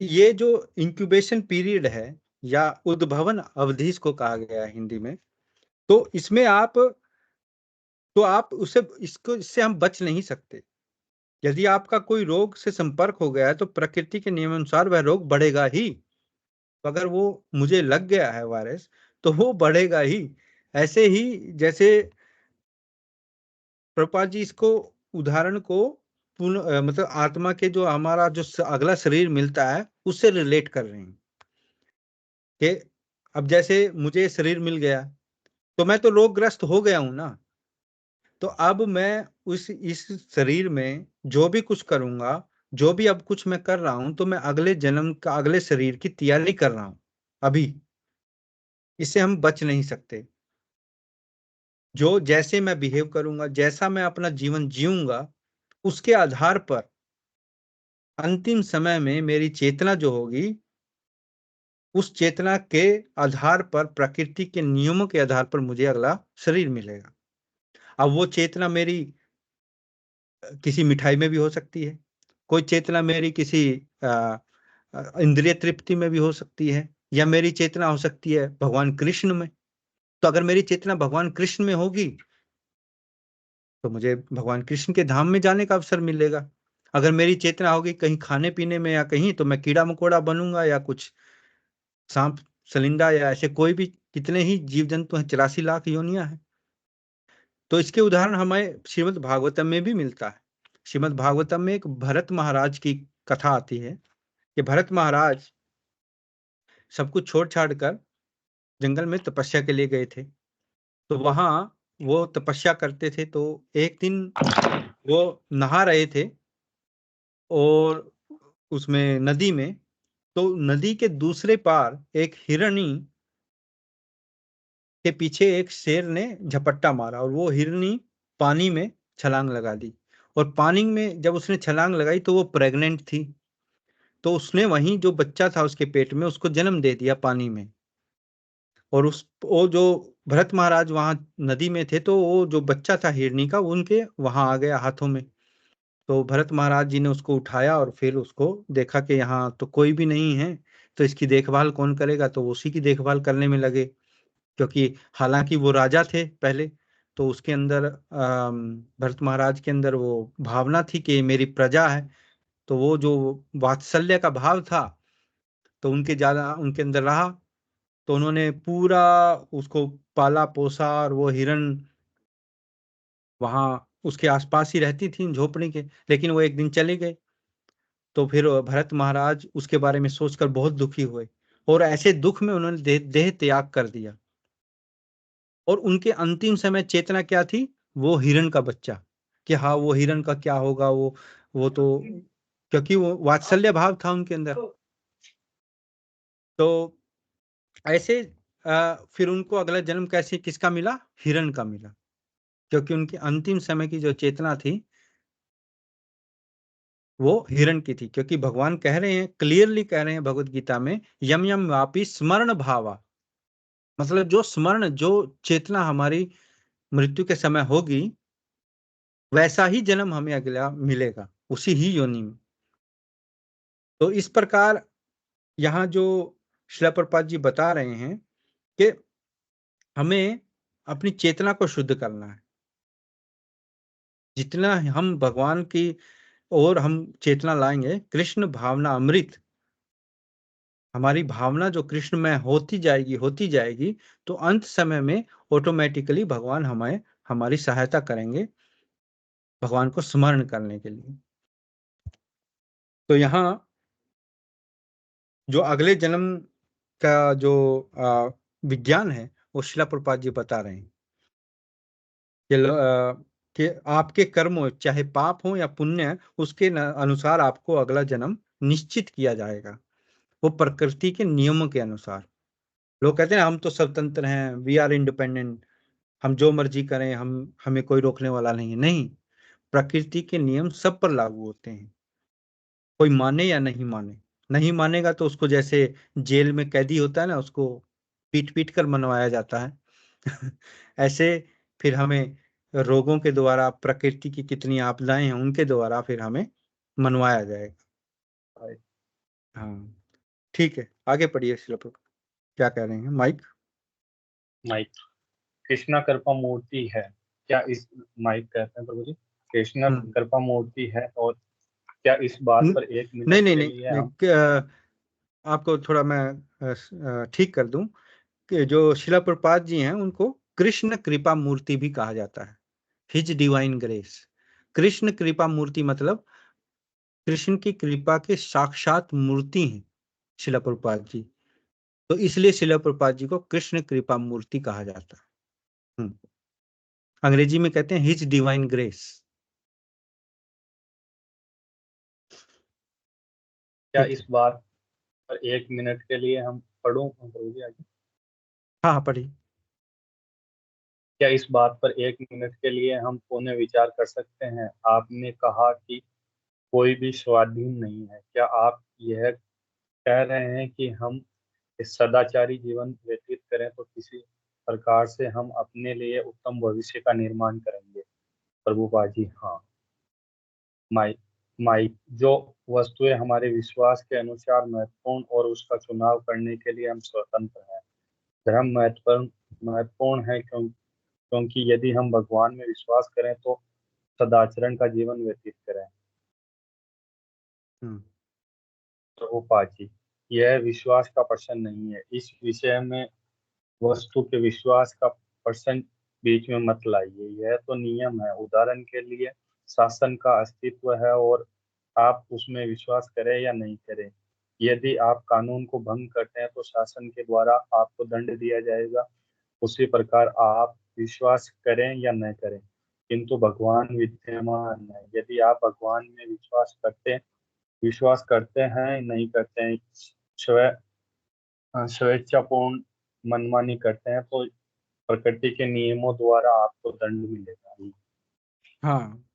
ये जो इंक्यूबेशन पीरियड है या उद्भवन अवधि इसको कहा गया है हिंदी में, तो इसमें आप उसे इसको इससे हम बच नहीं सकते। यदि आपका कोई रोग से संपर्क हो गया है तो प्रकृति के नियम अनुसार वह रोग बढ़ेगा ही। तो अगर वो मुझे लग गया है वायरस तो वो बढ़ेगा ही। ऐसे ही जैसे प्रभुपाद जी इसको उदाहरण को मतलब आत्मा के जो हमारा जो अगला शरीर मिलता है उससे रिलेट कर रहे हैं कि अब जैसे मुझे शरीर मिल गया तो मैं तो रोगग्रस्त हो गया हूं ना। तो अब मैं उस इस शरीर में जो भी कुछ करूंगा, जो भी अब कुछ मैं कर रहा हूं, तो मैं अगले जन्म का, अगले शरीर की तैयारी कर रहा हूं अभी। इससे हम बच नहीं सकते। जो जैसे मैं बिहेव करूंगा, जैसा मैं अपना जीवन जीऊंगा, उसके आधार पर अंतिम समय में मेरी चेतना जो होगी, उस चेतना के आधार पर, प्रकृति के नियमों के आधार पर मुझे अगला शरीर मिलेगा। अब वो चेतना मेरी किसी मिठाई में भी हो सकती है, कोई चेतना मेरी किसी इंद्रिय तृप्ति में भी हो सकती है, या मेरी चेतना हो सकती है भगवान कृष्ण में। तो अगर मेरी चेतना भगवान कृष्ण में होगी तो मुझे भगवान कृष्ण के धाम में जाने का अवसर मिलेगा। अगर मेरी चेतना होगी कहीं खाने पीने में या कहीं, तो मैं कीड़ा मकोड़ा बनूंगा या कुछ सांप सलिंदा या ऐसे कोई भी, कितने ही जीव जंतु हैं, 84 लाख योनियां हैं। तो इसके उदाहरण हमें श्रीमद् भागवतम में भी मिलता है। श्रीमद् भागवतम में एक भरत महाराज की कथा आती है कि भरत महाराज सब कुछ छोड़ छाड़ कर जंगल में तपस्या के लिए गए थे। तो वहां वो तपस्या करते थे, तो एक दिन वो नहा रहे थे और उसमें नदी में, तो नदी के दूसरे पार एक हिरणी के पीछे एक शेर ने झपट्टा मारा और वो हिरनी पानी में छलांग लगा दी। और पानी में जब उसने छलांग लगाई तो वो प्रेग्नेंट थी, तो उसने वहीं जो बच्चा था उसके पेट में उसको जन्म दे दिया पानी में। और वो जो भरत महाराज वहां नदी में थे, तो वो जो बच्चा था हिरनी का, वो उनके वहां आ गया हाथों में। तो भरत महाराज जी ने उसको उठाया और फिर उसको देखा कि यहाँ तो कोई भी नहीं है, तो इसकी देखभाल कौन करेगा, तो उसी की देखभाल करने में लगे। क्योंकि हालांकि वो राजा थे पहले, तो उसके अंदर भरत महाराज के अंदर वो भावना थी कि मेरी प्रजा है, तो वो जो वात्सल्य का भाव था तो उनके ज्यादा उनके अंदर रहा। तो उन्होंने पूरा उसको पाला पोसा, और वो हिरण वहां उसके आसपास ही रहती थी झोपड़ी के, लेकिन वो एक दिन चले गए। तो फिर भरत महाराज उसके बारे में सोचकर बहुत दुखी हुए, और ऐसे दुख में उन्होंने देह त्याग कर दिया। और उनके अंतिम समय चेतना क्या थी? वो हिरण का बच्चा, कि हाँ वो हिरण का क्या होगा, वो तो क्योंकि वो वात्सल्य भाव था उनके अंदर। तो ऐसे फिर उनको अगला जन्म कैसे किसका मिला? हिरण का मिला, क्योंकि उनकी अंतिम समय की जो चेतना थी वो हिरण की थी। क्योंकि भगवान कह रहे हैं, क्लियरली कह रहे हैं भगवत गीता में, यम यम वापी स्मरण भावा, मतलब जो स्मरण, जो चेतना हमारी मृत्यु के समय होगी, वैसा ही जन्म हमें अगला मिलेगा उसी ही योनि में। तो इस प्रकार यहाँ जो श्रील प्रभुपाद जी बता रहे हैं कि हमें अपनी चेतना को शुद्ध करना है। जितना हम भगवान की ओर हम चेतना लाएंगे, कृष्ण भावना अमृत, हमारी भावना जो कृष्ण में होती जाएगी, तो अंत समय में ऑटोमेटिकली भगवान हमें हमारी सहायता करेंगे भगवान को स्मरण करने के लिए। तो यहाँ जो अगले जन्म का जो विज्ञान है वो श्रील प्रभुपाद जी बता रहे हैं कि आपके कर्म चाहे पाप हो या पुण्य, उसके अनुसार आपको अगला जन्म निश्चित किया जाएगा, वो प्रकृति के नियमों के अनुसार। लोग कहते हैं हम तो स्वतंत्र हैं, वी आर इंडिपेंडेंट, हम जो मर्जी करें, हमें कोई रोकने वाला नहीं है। नहीं, प्रकृति के नियम सब पर लागू होते हैं, कोई माने या नहीं माने। नहीं मानेगा तो उसको जैसे जेल में कैदी होता है ना, उसको पीट पीट कर मनवाया जाता है ऐसे फिर हमें रोगों के द्वारा, प्रकृति की कितनी आपदाएं हैं उनके द्वारा फिर हमें मनवाया जाएगा। हाँ, ठीक है, आगे पढ़िए श्लोक, क्या कह रहे हैं माइक? माइक, कृष्णा कृपा मूर्ति है, क्या इस माइक कहते हैं प्रभु जी, कृष्णा हम्म। कृपा मूर्ति है, और क्या इस बात पर एक नहीं मिनट नहीं के नहीं लिए नहीं, हम आपको थोड़ा मैं ठीक कर दूं कि जो शिला प्रपात जी हैं उनको कृष्ण कृपा मूर्ति भी कहा जाता है, हिज डिवाइन ग्रेस। कृष्ण कृपा मूर्ति मतलब कृष्ण की कृपा के साक्षात मूर्ति हैं शिला प्रपात जी, तो इसलिए शिला प्रपात जी को कृष्ण कृपा मूर्ति कहा जाता है। अंग्रेजी में कहते हैं हिज डिवाइन ग्रेस। क्या ठीक इस है, बात पर एक मिनट के लिए हम पढ़ूं प्रभु जी आगे? हाँ हाँ पढ़िए। क्या इस बात पर एक मिनट के लिए हम पुनः विचार कर सकते हैं? आपने कहा कि कोई भी स्वाधीन नहीं है, क्या आप यह कह रहे हैं कि हम इस सदाचारी जीवन व्यतीत करें तो किसी प्रकार से हम अपने लिए उत्तम भविष्य का निर्माण करेंगे? प्रभुपा जी, हाँ। माइक, माइक, जो वस्तुएं हमारे विश्वास के अनुसार महत्वपूर्ण और उसका चुनाव करने के लिए हम स्वतंत्र हैं। धर्म महत्वपूर्ण है क्योंकि यदि हम भगवान में विश्वास करें तो सदाचरण का जीवन व्यतीत करें। हम्म। प्रभुपा जी, यह विश्वास का प्रश्न नहीं है, इस विषय में वस्तु के विश्वास का प्रश्न बीच में मत लाइए। यह तो नियम है, उदाहरण के लिए शासन का अस्तित्व है और आप उसमें विश्वास करें या नहीं करें। यदि आप कानून को भंग करते हैं तो शासन के द्वारा आपको दंड दिया जाएगा। उसी प्रकार आप विश्वास करें या न करें, किंतु भगवान विद्यमान है। यदि आप भगवान में विश्वास करते हैं नहीं करते हैं, स्वे स्वेच्छापूर्ण मनमानी करते हैं, तो प्रकृति के नियमों द्वारा आपको दंड मिलेगा। हाँ,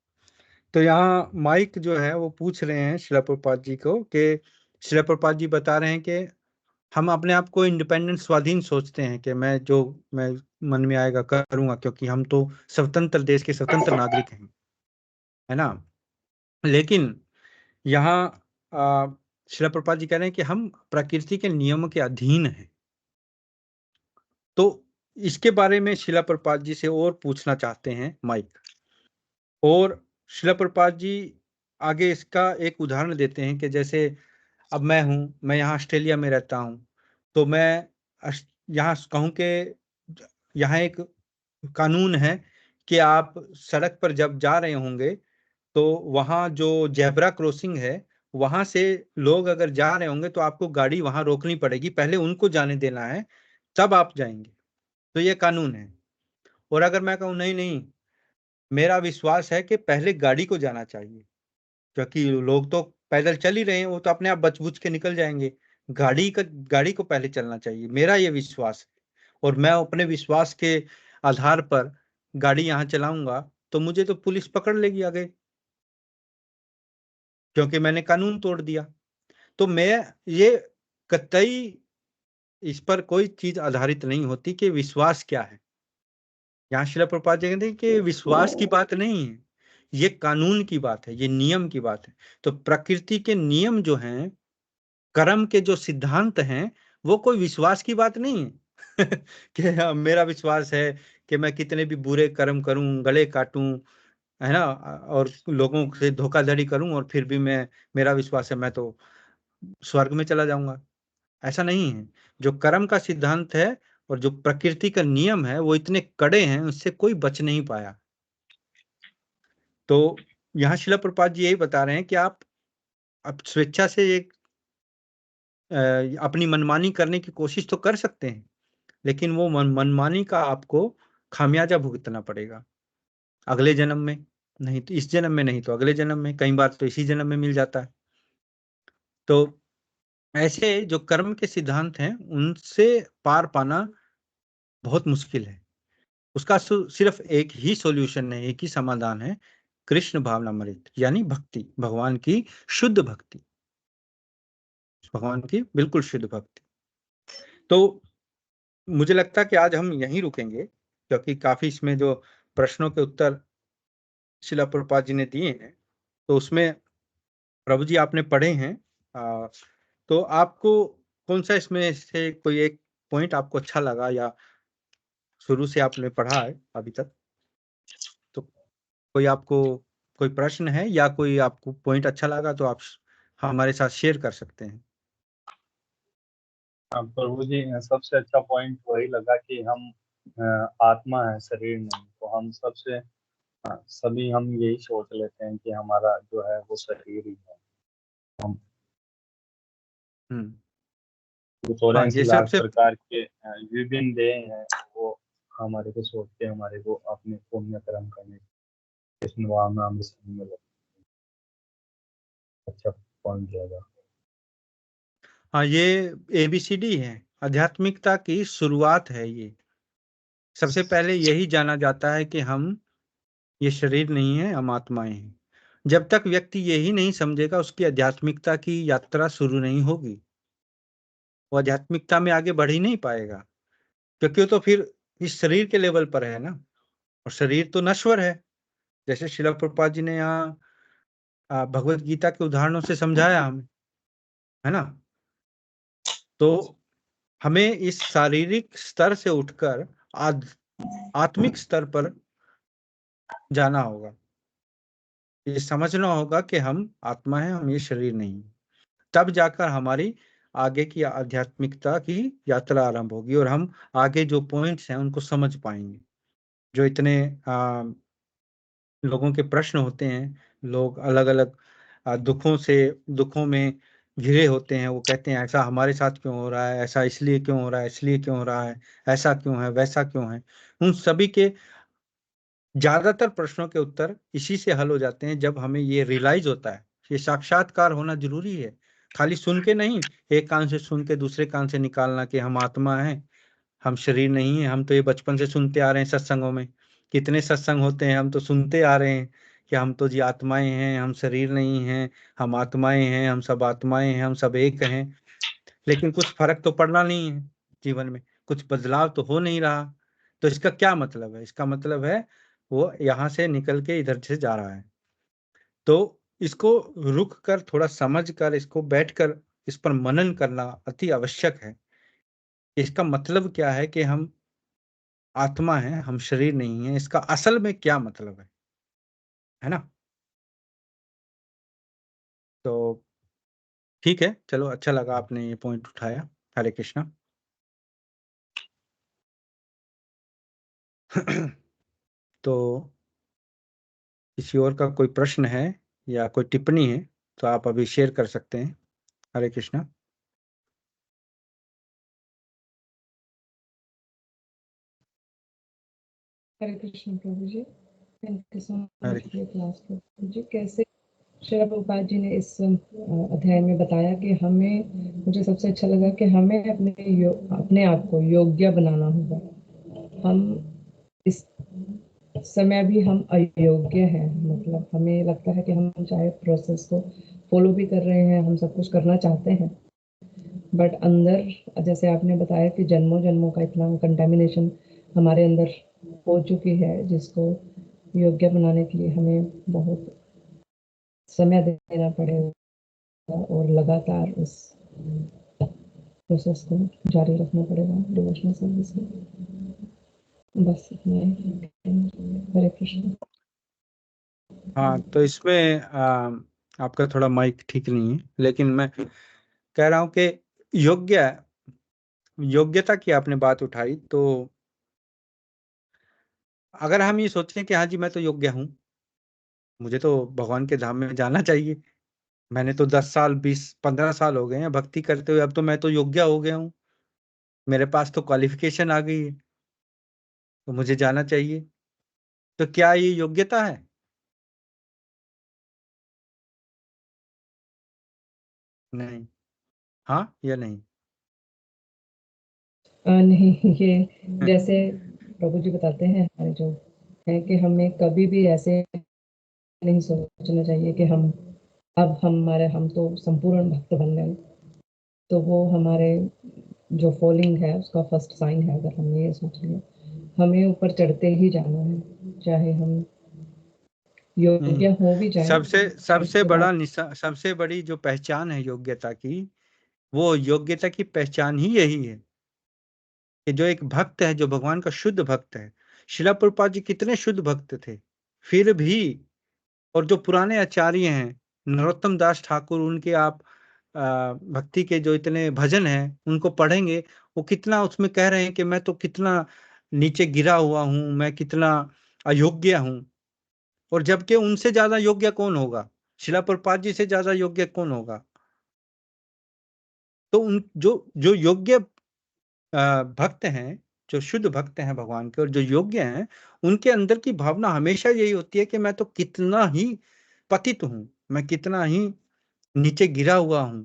तो यहाँ माइक जो है वो पूछ रहे हैं शिला प्रभुपाद जी को कि शिला प्रभुपाद जी बता रहे हैं कि हम अपने आप को इंडिपेंडेंट स्वाधीन सोचते हैं कि मैं मन में आएगा करूंगा, क्योंकि हम तो स्वतंत्र देश के स्वतंत्र नागरिक हैं, है ना। लेकिन यहाँ शिला प्रभुपाद जी कह रहे हैं कि हम प्रकृति के नियमों के अधीन हैं। तो इसके बारे में शिला प्रभुपाद जी से और पूछना चाहते हैं माइक। और शिला प्रभुपाद जी आगे इसका एक उदाहरण देते हैं कि जैसे अब मैं यहाँ ऑस्ट्रेलिया में रहता हूँ, तो मैं यहाँ कहूँ कि यहाँ एक कानून है कि आप सड़क पर जब जा रहे होंगे तो वहाँ जो जेब्रा क्रॉसिंग है वहां से लोग अगर जा रहे होंगे तो आपको गाड़ी वहां रोकनी पड़ेगी, पहले उनको जाने देना है तब आप जाएंगे। तो ये कानून है। और अगर मैं कहूँ नहीं नहीं, मेरा विश्वास है कि पहले गाड़ी को जाना चाहिए, क्योंकि लोग तो पैदल चल ही रहे हैं, वो तो अपने आप बच बुच के निकल जाएंगे, गाड़ी को पहले चलना चाहिए, मेरा ये विश्वास है। और मैं अपने विश्वास के आधार पर गाड़ी यहाँ चलाऊंगा तो मुझे तो पुलिस पकड़ लेगी आगे, क्योंकि मैंने कानून तोड़ दिया। तो मैं ये कतई इस पर कोई चीज आधारित नहीं होती कि विश्वास क्या है। यहाँ शिला प्रभुपाद जी कहते हैं कि विश्वास की बात नहीं है, ये कानून की बात है, ये नियम की बात है। तो प्रकृति के नियम जो हैं, कर्म के जो सिद्धांत हैं, वो कोई विश्वास की बात नहीं है कि मेरा विश्वास है कि मैं कितने भी बुरे कर्म करूं, गले काटूं, है ना, और लोगों से धोखाधड़ी करूं और फिर भी मेरा विश्वास है मैं तो स्वर्ग में चला जाऊंगा। ऐसा नहीं है। जो कर्म का सिद्धांत है और जो प्रकृति का नियम है वो इतने कड़े हैं, उससे कोई बच नहीं पाया। तो यहाँ शिला प्रभुपाद जी यही बता रहे हैं कि आप स्वेच्छा से एक अपनी मनमानी करने की कोशिश तो कर सकते हैं, लेकिन वो मनमानी का आपको खामियाजा भुगतना पड़ेगा अगले जन्म में। नहीं तो इस जन्म में, नहीं तो अगले जन्म में, कई बार तो इसी जन्म में मिल जाता है। तो ऐसे जो कर्म के सिद्धांत हैं उनसे पार पाना बहुत मुश्किल है। उसका सिर्फ एक ही सॉल्यूशन है, एक ही समाधान है, कृष्ण भावनामृत, यानी भक्ति, भगवान की शुद्ध भक्ति, भगवान की बिल्कुल शुद्ध भक्ति। तो मुझे लगता है कि आज हम यहीं रुकेंगे, क्योंकि काफी इसमें जो प्रश्नों के उत्तर शिला प्रभुपाद जी ने दिए हैं तो उसमें प्रभु जी आपने पढ़े हैं। तो आपको कौन सा इसमें से कोई एक पॉइंट आपको अच्छा लगा, या शुरू से आपने पढ़ा है अभी तक, तो कोई आपको कोई प्रश्न है या कोई आपको पॉइंट अच्छा लगा तो आप हमारे साथ शेयर कर सकते हैं। प्रभु जी, सबसे अच्छा पॉइंट वही लगा कि हम आत्मा है, शरीर नहीं। तो हम सभी हम यही सोच लेते हैं कि हमारा जो है वो शरीर ही है। हम तो हाँ, ये 84 लाख सबसे प्रकार के विभिन्न देह हैं, वो हमारे को सोच के हमारे को अपने पुण्य कर्म करने कृष्ण भावना में लगता है। अच्छा पॉइंट लगा। हाँ, ये ABCD है, आध्यात्मिकता की शुरुआत है ये। सबसे पहले यही जाना जाता है कि हम ये शरीर नहीं है, हम आत्माएं हैं। जब तक व्यक्ति यही नहीं समझेगा उसकी आध्यात्मिकता की यात्रा शुरू नहीं होगी, वो आध्यात्मिकता में आगे बढ़ ही नहीं पाएगा, क्योंकि वो तो फिर इस शरीर के लेवल पर है ना, और शरीर तो नश्वर है। जैसे शिला प्रभुपाद जी ने यहाँ भगवत गीता के उदाहरणों से समझाया हमें, है ना। तो हमें इस शारीरिक स्तर से उठकर आत्मिक स्तर पर जाना होगा, ये समझना होगा कि हम आत्मा है, हम ये शरीर नहीं। तब जाकर हमारी आगे की आध्यात्मिकता की यात्रा आरंभ होगी और हम आगे जो पॉइंट्स हैं उनको समझ पाएंगे। जो इतने लोगों के प्रश्न होते हैं, लोग अलग अलग दुखों में घिरे होते हैं, वो कहते हैं ऐसा हमारे साथ क्यों हो रहा है, ऐसा इसलिए क्यों हो रहा है, इसलिए क्यों हो रहा है, ऐसा क्यों है, वैसा क्यों है। उन सभी के ज्यादातर प्रश्नों के उत्तर इसी से हल हो जाते हैं जब हमें ये रियलाइज होता है। ये साक्षात्कार होना जरूरी है, खाली सुन के नहीं, एक कान से सुन के दूसरे कान से निकालना कि हम आत्मा हैं, हम शरीर नहीं है। हम तो ये बचपन से सुनते आ रहे हैं सत्संगों में, कितने सत्संग होते हैं, हम तो सुनते आ रहे हैं कि हम तो जी आत्माएं हैं, हम शरीर नहीं हैं, हम आत्माएं हैं, हम सब आत्माएं हैं, हम सब एक हैं। लेकिन कुछ फर्क तो पड़ना नहीं है जीवन में, कुछ बदलाव तो हो नहीं रहा। तो इसका क्या मतलब है? इसका मतलब है वो यहाँ से निकल के इधर से जा रहा है। तो इसको रुक कर, थोड़ा समझ कर, इसको बैठ कर इस पर मनन करना अति आवश्यक है। इसका मतलब क्या है कि हम आत्मा हैं, हम शरीर नहीं है, इसका असल में क्या मतलब है ना? तो ठीक है, चलो, अच्छा लगा आपने ये पॉइंट उठाया। हरे कृष्णा। तो किसी और का कोई प्रश्न है या कोई टिप्पणी है तो आप अभी शेयर कर सकते हैं। Hare Krishna. Hare Krishna Prabhu ji, thank you so Hare much for class Prabhu ji. कैसे श्रील प्रभुपाद जी ने इस अध्याय में बताया कि हमें, मुझे सबसे अच्छा लगा कि हमें अपने आप को योग्य बनाना होगा। हम इस समय भी हम अयोग्य हैं, मतलब हमें लगता है कि हम चाहे प्रोसेस को फॉलो भी कर रहे हैं, हम सब कुछ करना चाहते हैं, बट अंदर जैसे आपने बताया कि जन्मों जन्मों का इतना कंटेमिनेशन हमारे अंदर हो चुकी है, जिसको योग्य बनाने के लिए हमें बहुत समय देना पड़ेगा और लगातार उस प्रोसेस को जारी रखना पड़ेगा डिवोशनल सर्विस में। बस इतना ही। हरे कृष्ण। हाँ, तो इसमें आपका थोड़ा माइक ठीक नहीं है, लेकिन मैं कह रहा हूँ कि योग्य योग्यता की आपने बात उठाई। तो अगर हम ये सोचें कि हाँ जी मैं तो योग्य हूँ, मुझे तो भगवान के धाम में जाना चाहिए, मैंने तो 10 साल 20 15 साल हो गए हैं भक्ति करते हुए, अब तो मैं तो योग्य हो गया हूँ, मेरे पास तो क्वालिफिकेशन आ गई है, तो मुझे जाना चाहिए। तो क्या ये योग्यता है? नहीं। हाँ या नहीं? नहीं, ये जैसे प्रभु जी बताते हैं हमारे जो है कि हमें कभी भी ऐसे नहीं सोचना चाहिए कि हम तो संपूर्ण भक्त बन गए। तो वो हमारे जो फॉलिंग है उसका फर्स्ट साइन है। अगर हमने ये सोच लिया, हमें ऊपर चढ़ते ही जाना है, चाहे हम नहीं, योग्य हो भी जाए। सबसे और सबसे उसके बाद बड़ा सबसे बड़ी जो पहचान है योग्यता की, वो योग्यता की पहचान ही यही है कि जो एक भक्त है, जो भगवान का शुद्ध भक्त है। शिला प्रभुपाद जी कितने शुद्ध भक्त थे, फिर भी। और जो पुराने आचार्य हैं, नरोत्तम दास ठाकुर, उनके आप भक्ति के जो इतने भजन हैं उनको पढ़ेंगे, वो कितना उसमें कह रहे हैं कि मैं तो कितना नीचे गिरा हुआ हूं, मैं कितना अयोग्य हूं। और जबकि उनसे ज्यादा योग्य कौन होगा? शिला प्रभुपाद जी से ज्यादा योग्य कौन होगा? तो उन जो जो योग्य भक्त हैं, जो शुद्ध भक्त हैं भगवान के और जो योग्य हैं, उनके अंदर की भावना हमेशा यही होती है कि मैं तो कितना ही पतित हूं, मैं कितना ही नीचे गिरा हुआ हूं,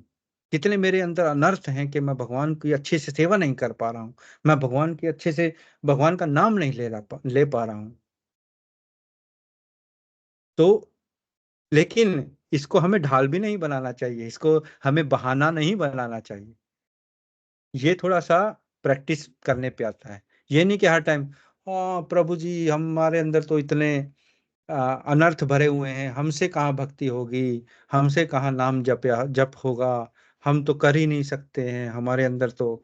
कितने मेरे अंदर अनर्थ हैं कि मैं भगवान की अच्छे से सेवा नहीं कर पा रहा हूं, मैं भगवान की अच्छे से भगवान का नाम नहीं ले पा रहा हूं। तो लेकिन इसको हमें ढाल भी नहीं बनाना चाहिए, इसको हमें बहाना नहीं बनाना चाहिए। ये थोड़ा सा प्रैक्टिस करने पे आता है। ये नहीं कि हर टाइम हाँ प्रभु जी हमारे अंदर तो इतने अनर्थ भरे हुए हैं, हमसे कहाँ भक्ति होगी, हमसे कहाँ नाम जप होगा, हम तो कर ही नहीं सकते हैं, हमारे अंदर तो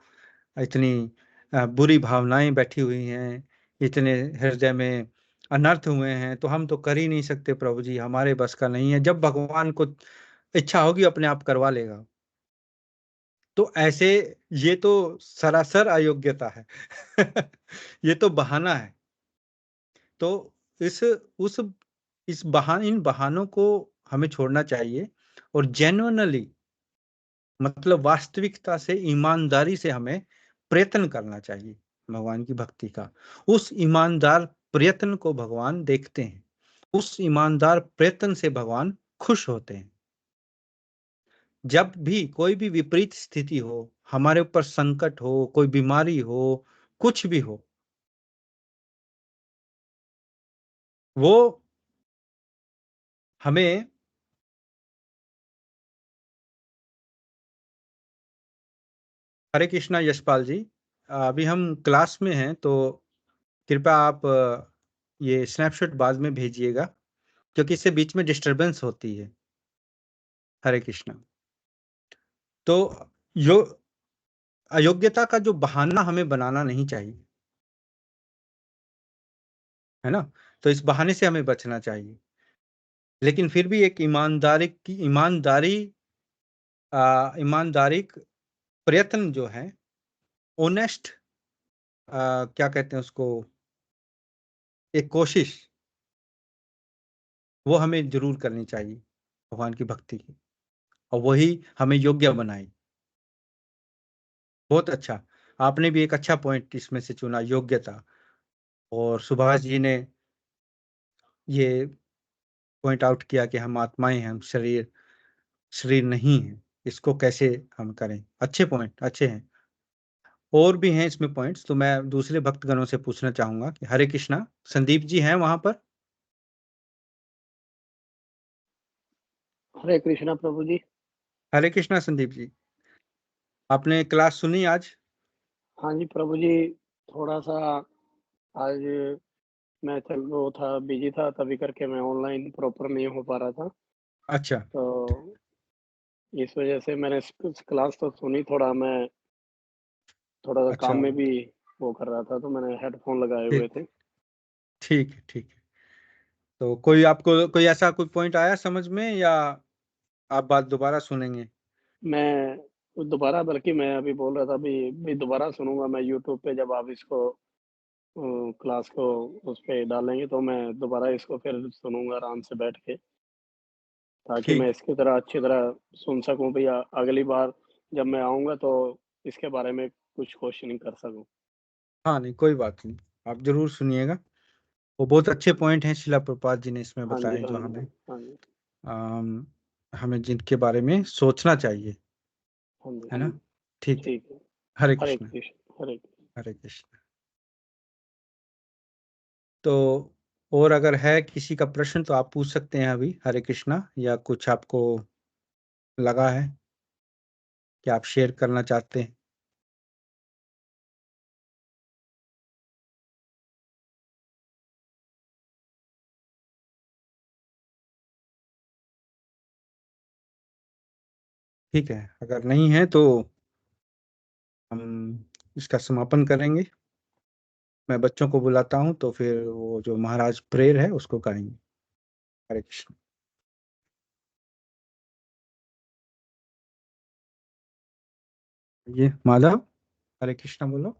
इतनी बुरी भावनाएं बैठी हुई हैं, इतने हृदय में अनर्थ हुए हैं, तो हम तो कर ही नहीं सकते प्रभु जी, हमारे बस का नहीं है। जब भगवान को इच्छा होगी अपने आप करवा लेगा। तो ऐसे ये तो सरासर अयोग्यता है। ये तो बहाना है। तो इस उस इन बहानों को हमें छोड़ना चाहिए और जेन्युइनली, मतलब वास्तविकता से, ईमानदारी से हमें प्रयत्न करना चाहिए भगवान की भक्ति का। उस ईमानदार प्रयत्न को भगवान देखते हैं, उस ईमानदार प्रयत्न से भगवान खुश होते हैं। जब भी कोई भी विपरीत स्थिति हो, हमारे ऊपर संकट हो, कोई बीमारी हो, कुछ भी हो, वो हमें हरे कृष्णा यशपाल जी, अभी हम क्लास में हैं, तो कृपया आप ये स्नैपशॉट बाद में भेजिएगा, क्योंकि इससे बीच में डिस्टरबेंस होती है। हरे कृष्णा। तो अयोग्यता का जो बहाना हमें बनाना नहीं चाहिए, है ना। तो इस बहाने से हमें बचना चाहिए, लेकिन फिर भी एक ईमानदारी प्रयत्न जो है, ओनेस्ट, क्या कहते हैं उसको, एक कोशिश, वो हमें जरूर करनी चाहिए भगवान की भक्ति की, और वही हमें योग्य बनाए। बहुत अच्छा, आपने भी एक अच्छा पॉइंट इसमें से चुना, योग्यता। और सुभाष जी ने ये पॉइंट आउट किया कि हम आत्माएं हैं, हम शरीर नहीं है, इसको कैसे हम करें। अच्छे पॉइंट, अच्छे हैं। और भी हैं इसमें पॉइंट्स, तो मैं दूसरे भक्तगणों से पूछना चाहूंगा कि हरे कृष्णा, संदीप जी हैं वहां पर? हरे कृष्णा प्रभु जी। हरे कृष्णा संदीप जी, आपने क्लास सुनी आज? हाँ जी प्रभु जी, थोड़ा सा आज मैं वो था, बिजी था, तभी करके मैं ऑनलाइन प्रॉपर नहीं हो पा रहा था। अच्छा। तो इस वजह से मैंने क्लास तो सुनी, थोड़ा मैं थोड़ा सा अच्छा, काम में भी वो कर रहा था, तो मैंने हेडफोन लगाए हुए ठीक थे। ठीक है, ठीक है। तो कोई आपको कोई ऐसा कोई पॉइंट आया समझ में, या आप बात दोबारा सुनेंगे? मैं दोबारा, बल्कि मैं अभी बोल रहा था भी दोबारा सुनूंगा मैं यूट्यूब पे, जब आप इसको क्लास को उस पे डालेंगे तो मैं दोबारा इसको फिर सुनूंगा आराम से बैठ के, ताकि मैं ठीक। इसकी तरह अच्छी तरह सुन सकूं भैया, अगली बार जब मैं आऊंगा तो इसके बारे में कुछ क्वेश्चनिंग कर सकूं। हाँ, नहीं कोई बात नहीं, आप जरूर सुनिएगा। वो बहुत अच्छे पॉइंट हैं शिला प्रभुपाद जी ने इसमें हाँ जी, बताए, हाँ जो जी, हमें हाँ जी, हमें जिनके बारे में सोचना चाहिए, हाँ जी। है ना। ठीक है। ठीक है। हरे हरे कृष्ण। कृष्ण, हरे कृष्ण। हरे कृष्ण। तो और अगर है किसी का प्रश्न तो आप पूछ सकते हैं अभी, हरे कृष्णा, या कुछ आपको लगा है कि आप शेयर करना चाहते हैं? ठीक है, अगर नहीं है तो हम इसका समापन करेंगे। मैं बच्चों को बुलाता हूँ, तो फिर वो जो महाराज प्रेयर है उसको करेंगे। हरे कृष्ण। ये माधव, हरे कृष्णा बोलो।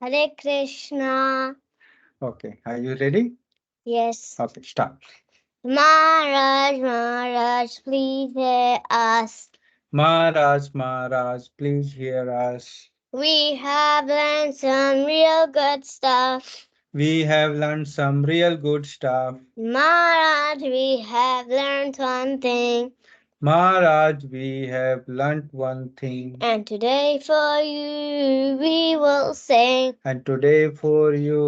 Hare Krishna. Okay, are you ready? Yes. Okay, start. Maharaj, please hear us. Maharaj, please hear us. We have learned some real good stuff. We have learned some real good stuff. Maharaj, we have learned one thing. Maharaj, we have learnt one thing. And today for you we will sing. And today for you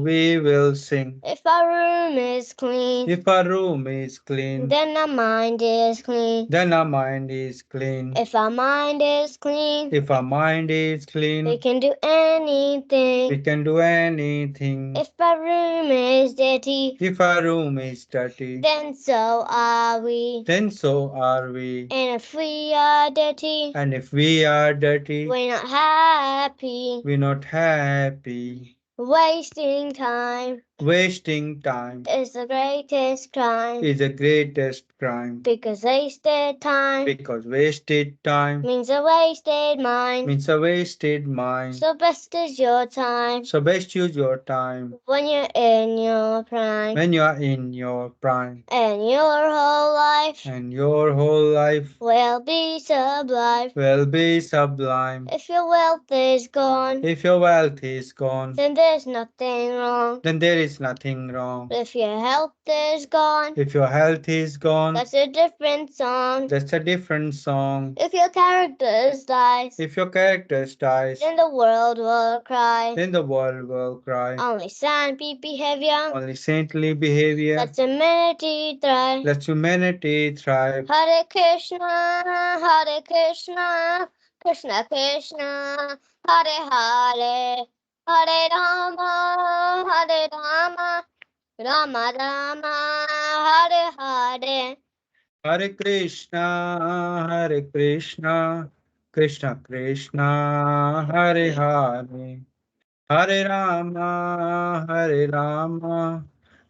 we will sing. If our room is clean, If our room is clean, then our mind is clean. then our mind is clean. If our mind is clean, If our mind is clean, we can do anything. we can do anything. If our room is dirty, If our room is dirty, then so are we. then so are we. And if we are dirty, And if we are dirty, we're not happy. we're not happy. Wasting time Wasting time is the greatest crime. is the greatest crime. Because wasted time Because wasted time means a wasted mind. means a wasted mind. So best is your time So best use your time when you're in your prime. when you are in your prime. And your whole life And your whole life will be sublime. will be sublime. If your wealth is gone, If your wealth is gone, then there's nothing wrong. then there is is nothing wrong. If your health is gone, If your health is gone, that's a different song. that's a different song. If your character dies, If your character dies, then the world will cry. then the world will cry. Only saintly behavior, Only saintly behavior lets humanity thrive. lets humanity thrive. Hare Krishna, Krishna Krishna, Hare Hare, Hare Rama, Rama Rama, Hare Hare. Hare Krishna, Krishna Krishna, Hare Hare, Hare Rama,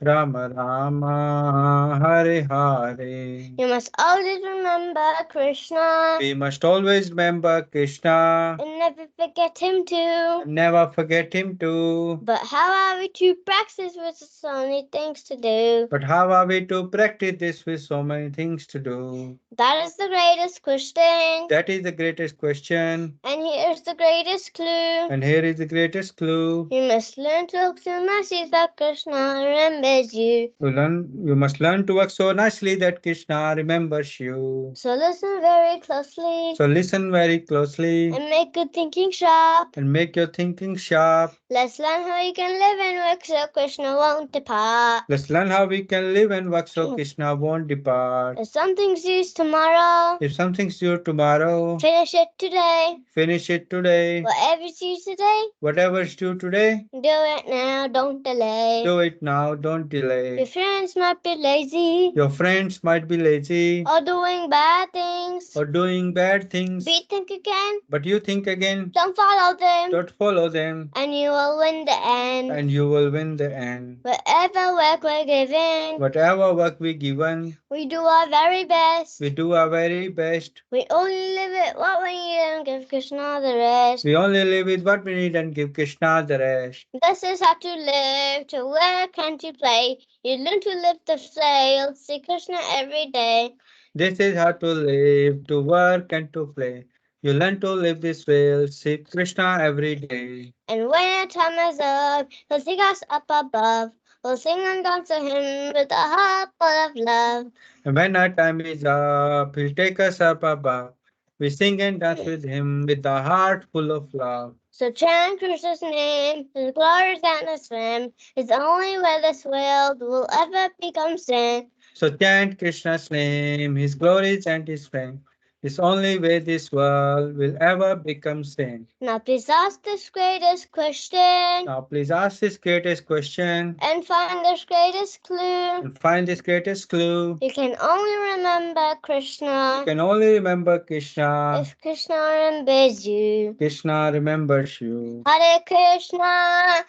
Rama Rama, Hare Hare. You must always remember Krishna We must always remember Krishna and never forget him too. and never forget him too. But how are we to practice with so many things to do? But how are we to practice this with so many things to do? That is the greatest question. That is the greatest question. And here's the greatest clue. And here is the greatest clue. You must learn to look so nicely that Krishna remembers you. You must learn to work so nicely that Krishna remembers you. So listen very closely So listen very closely and make good thinking sharp. and make your thinking sharp. Let's learn how you can live and work so Krishna won't depart. Let's learn how we can live and work so Krishna won't depart. If something's used tomorrow, If something's due tomorrow, finish it today. finish it today. Whatever's used today, Whatever's due today, do it now, don't delay. do it now, don't delay. Your friends might be lazy Your friends might be lazy or doing bad things. or doing bad things, But think again, but you think again, don't follow them, don't follow them, and you will win the end. and you will win the end. Whatever work we're given, Whatever work we given, we do our very best. we do our very best. We only live it what we need and give Krishna the rest. We only live with what we need and give Krishna the rest. This is how to live, to work and to play. You learn to live the sail, see Krishna every day. This is how to live, to work and to play. You learn to live this way, see Krishna every day. And when our time is up, he'll take us up above. We'll sing and dance to him with a heart full of love. And when our time is up, he'll take us up above. We sing and dance with him with a heart full of love. So chant Krishna's name, his glories and his fame. It's the only way this world will ever become sin. So chant Krishna's name, his glories and his fame. It's only way this world will ever become sane. Now please ask this greatest question Now please ask this greatest question and find this greatest clue. and find this greatest clue. You can only remember Krishna You can only remember Krishna. if Krishna remembers you. Krishna remembers you. Hare Krishna,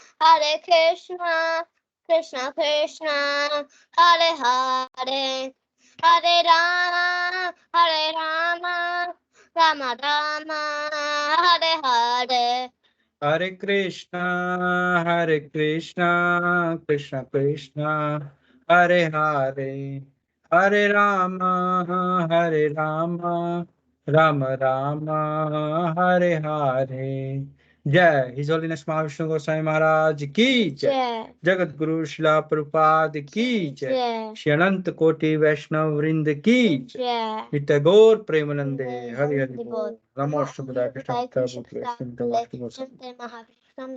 Krishna Krishna, Hare Hare, Hare Rama, Rama Rama, Hare Hare. Hare Krishna, Krishna Krishna, Hare Hare, Hare Rama, Rama Rama, Hare Hare. Jai His Holiness Mahavishnu Goswami Maharaj ki jai. Jai. Jagat Guru Srila Prabhupada ki jai. Jai. Shri Anant Koti Vaishnav Vrind ki jai. Jai. Nitya Premanande Hari Hari Bol. Bol. Namo Shubhadaya Krishna Prabhu Krishna Namo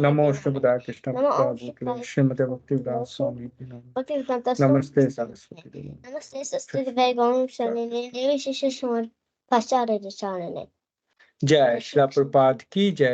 Namo Shubhadaya Krishna Prabhu Srimati Bhakti Vidasa Swami Namaste Saraswati Devi. Namaste, Sister Vegam Shalini, Devi Shishishwar, Pacharya Charane. Jai Shri Prabhupada ki jai.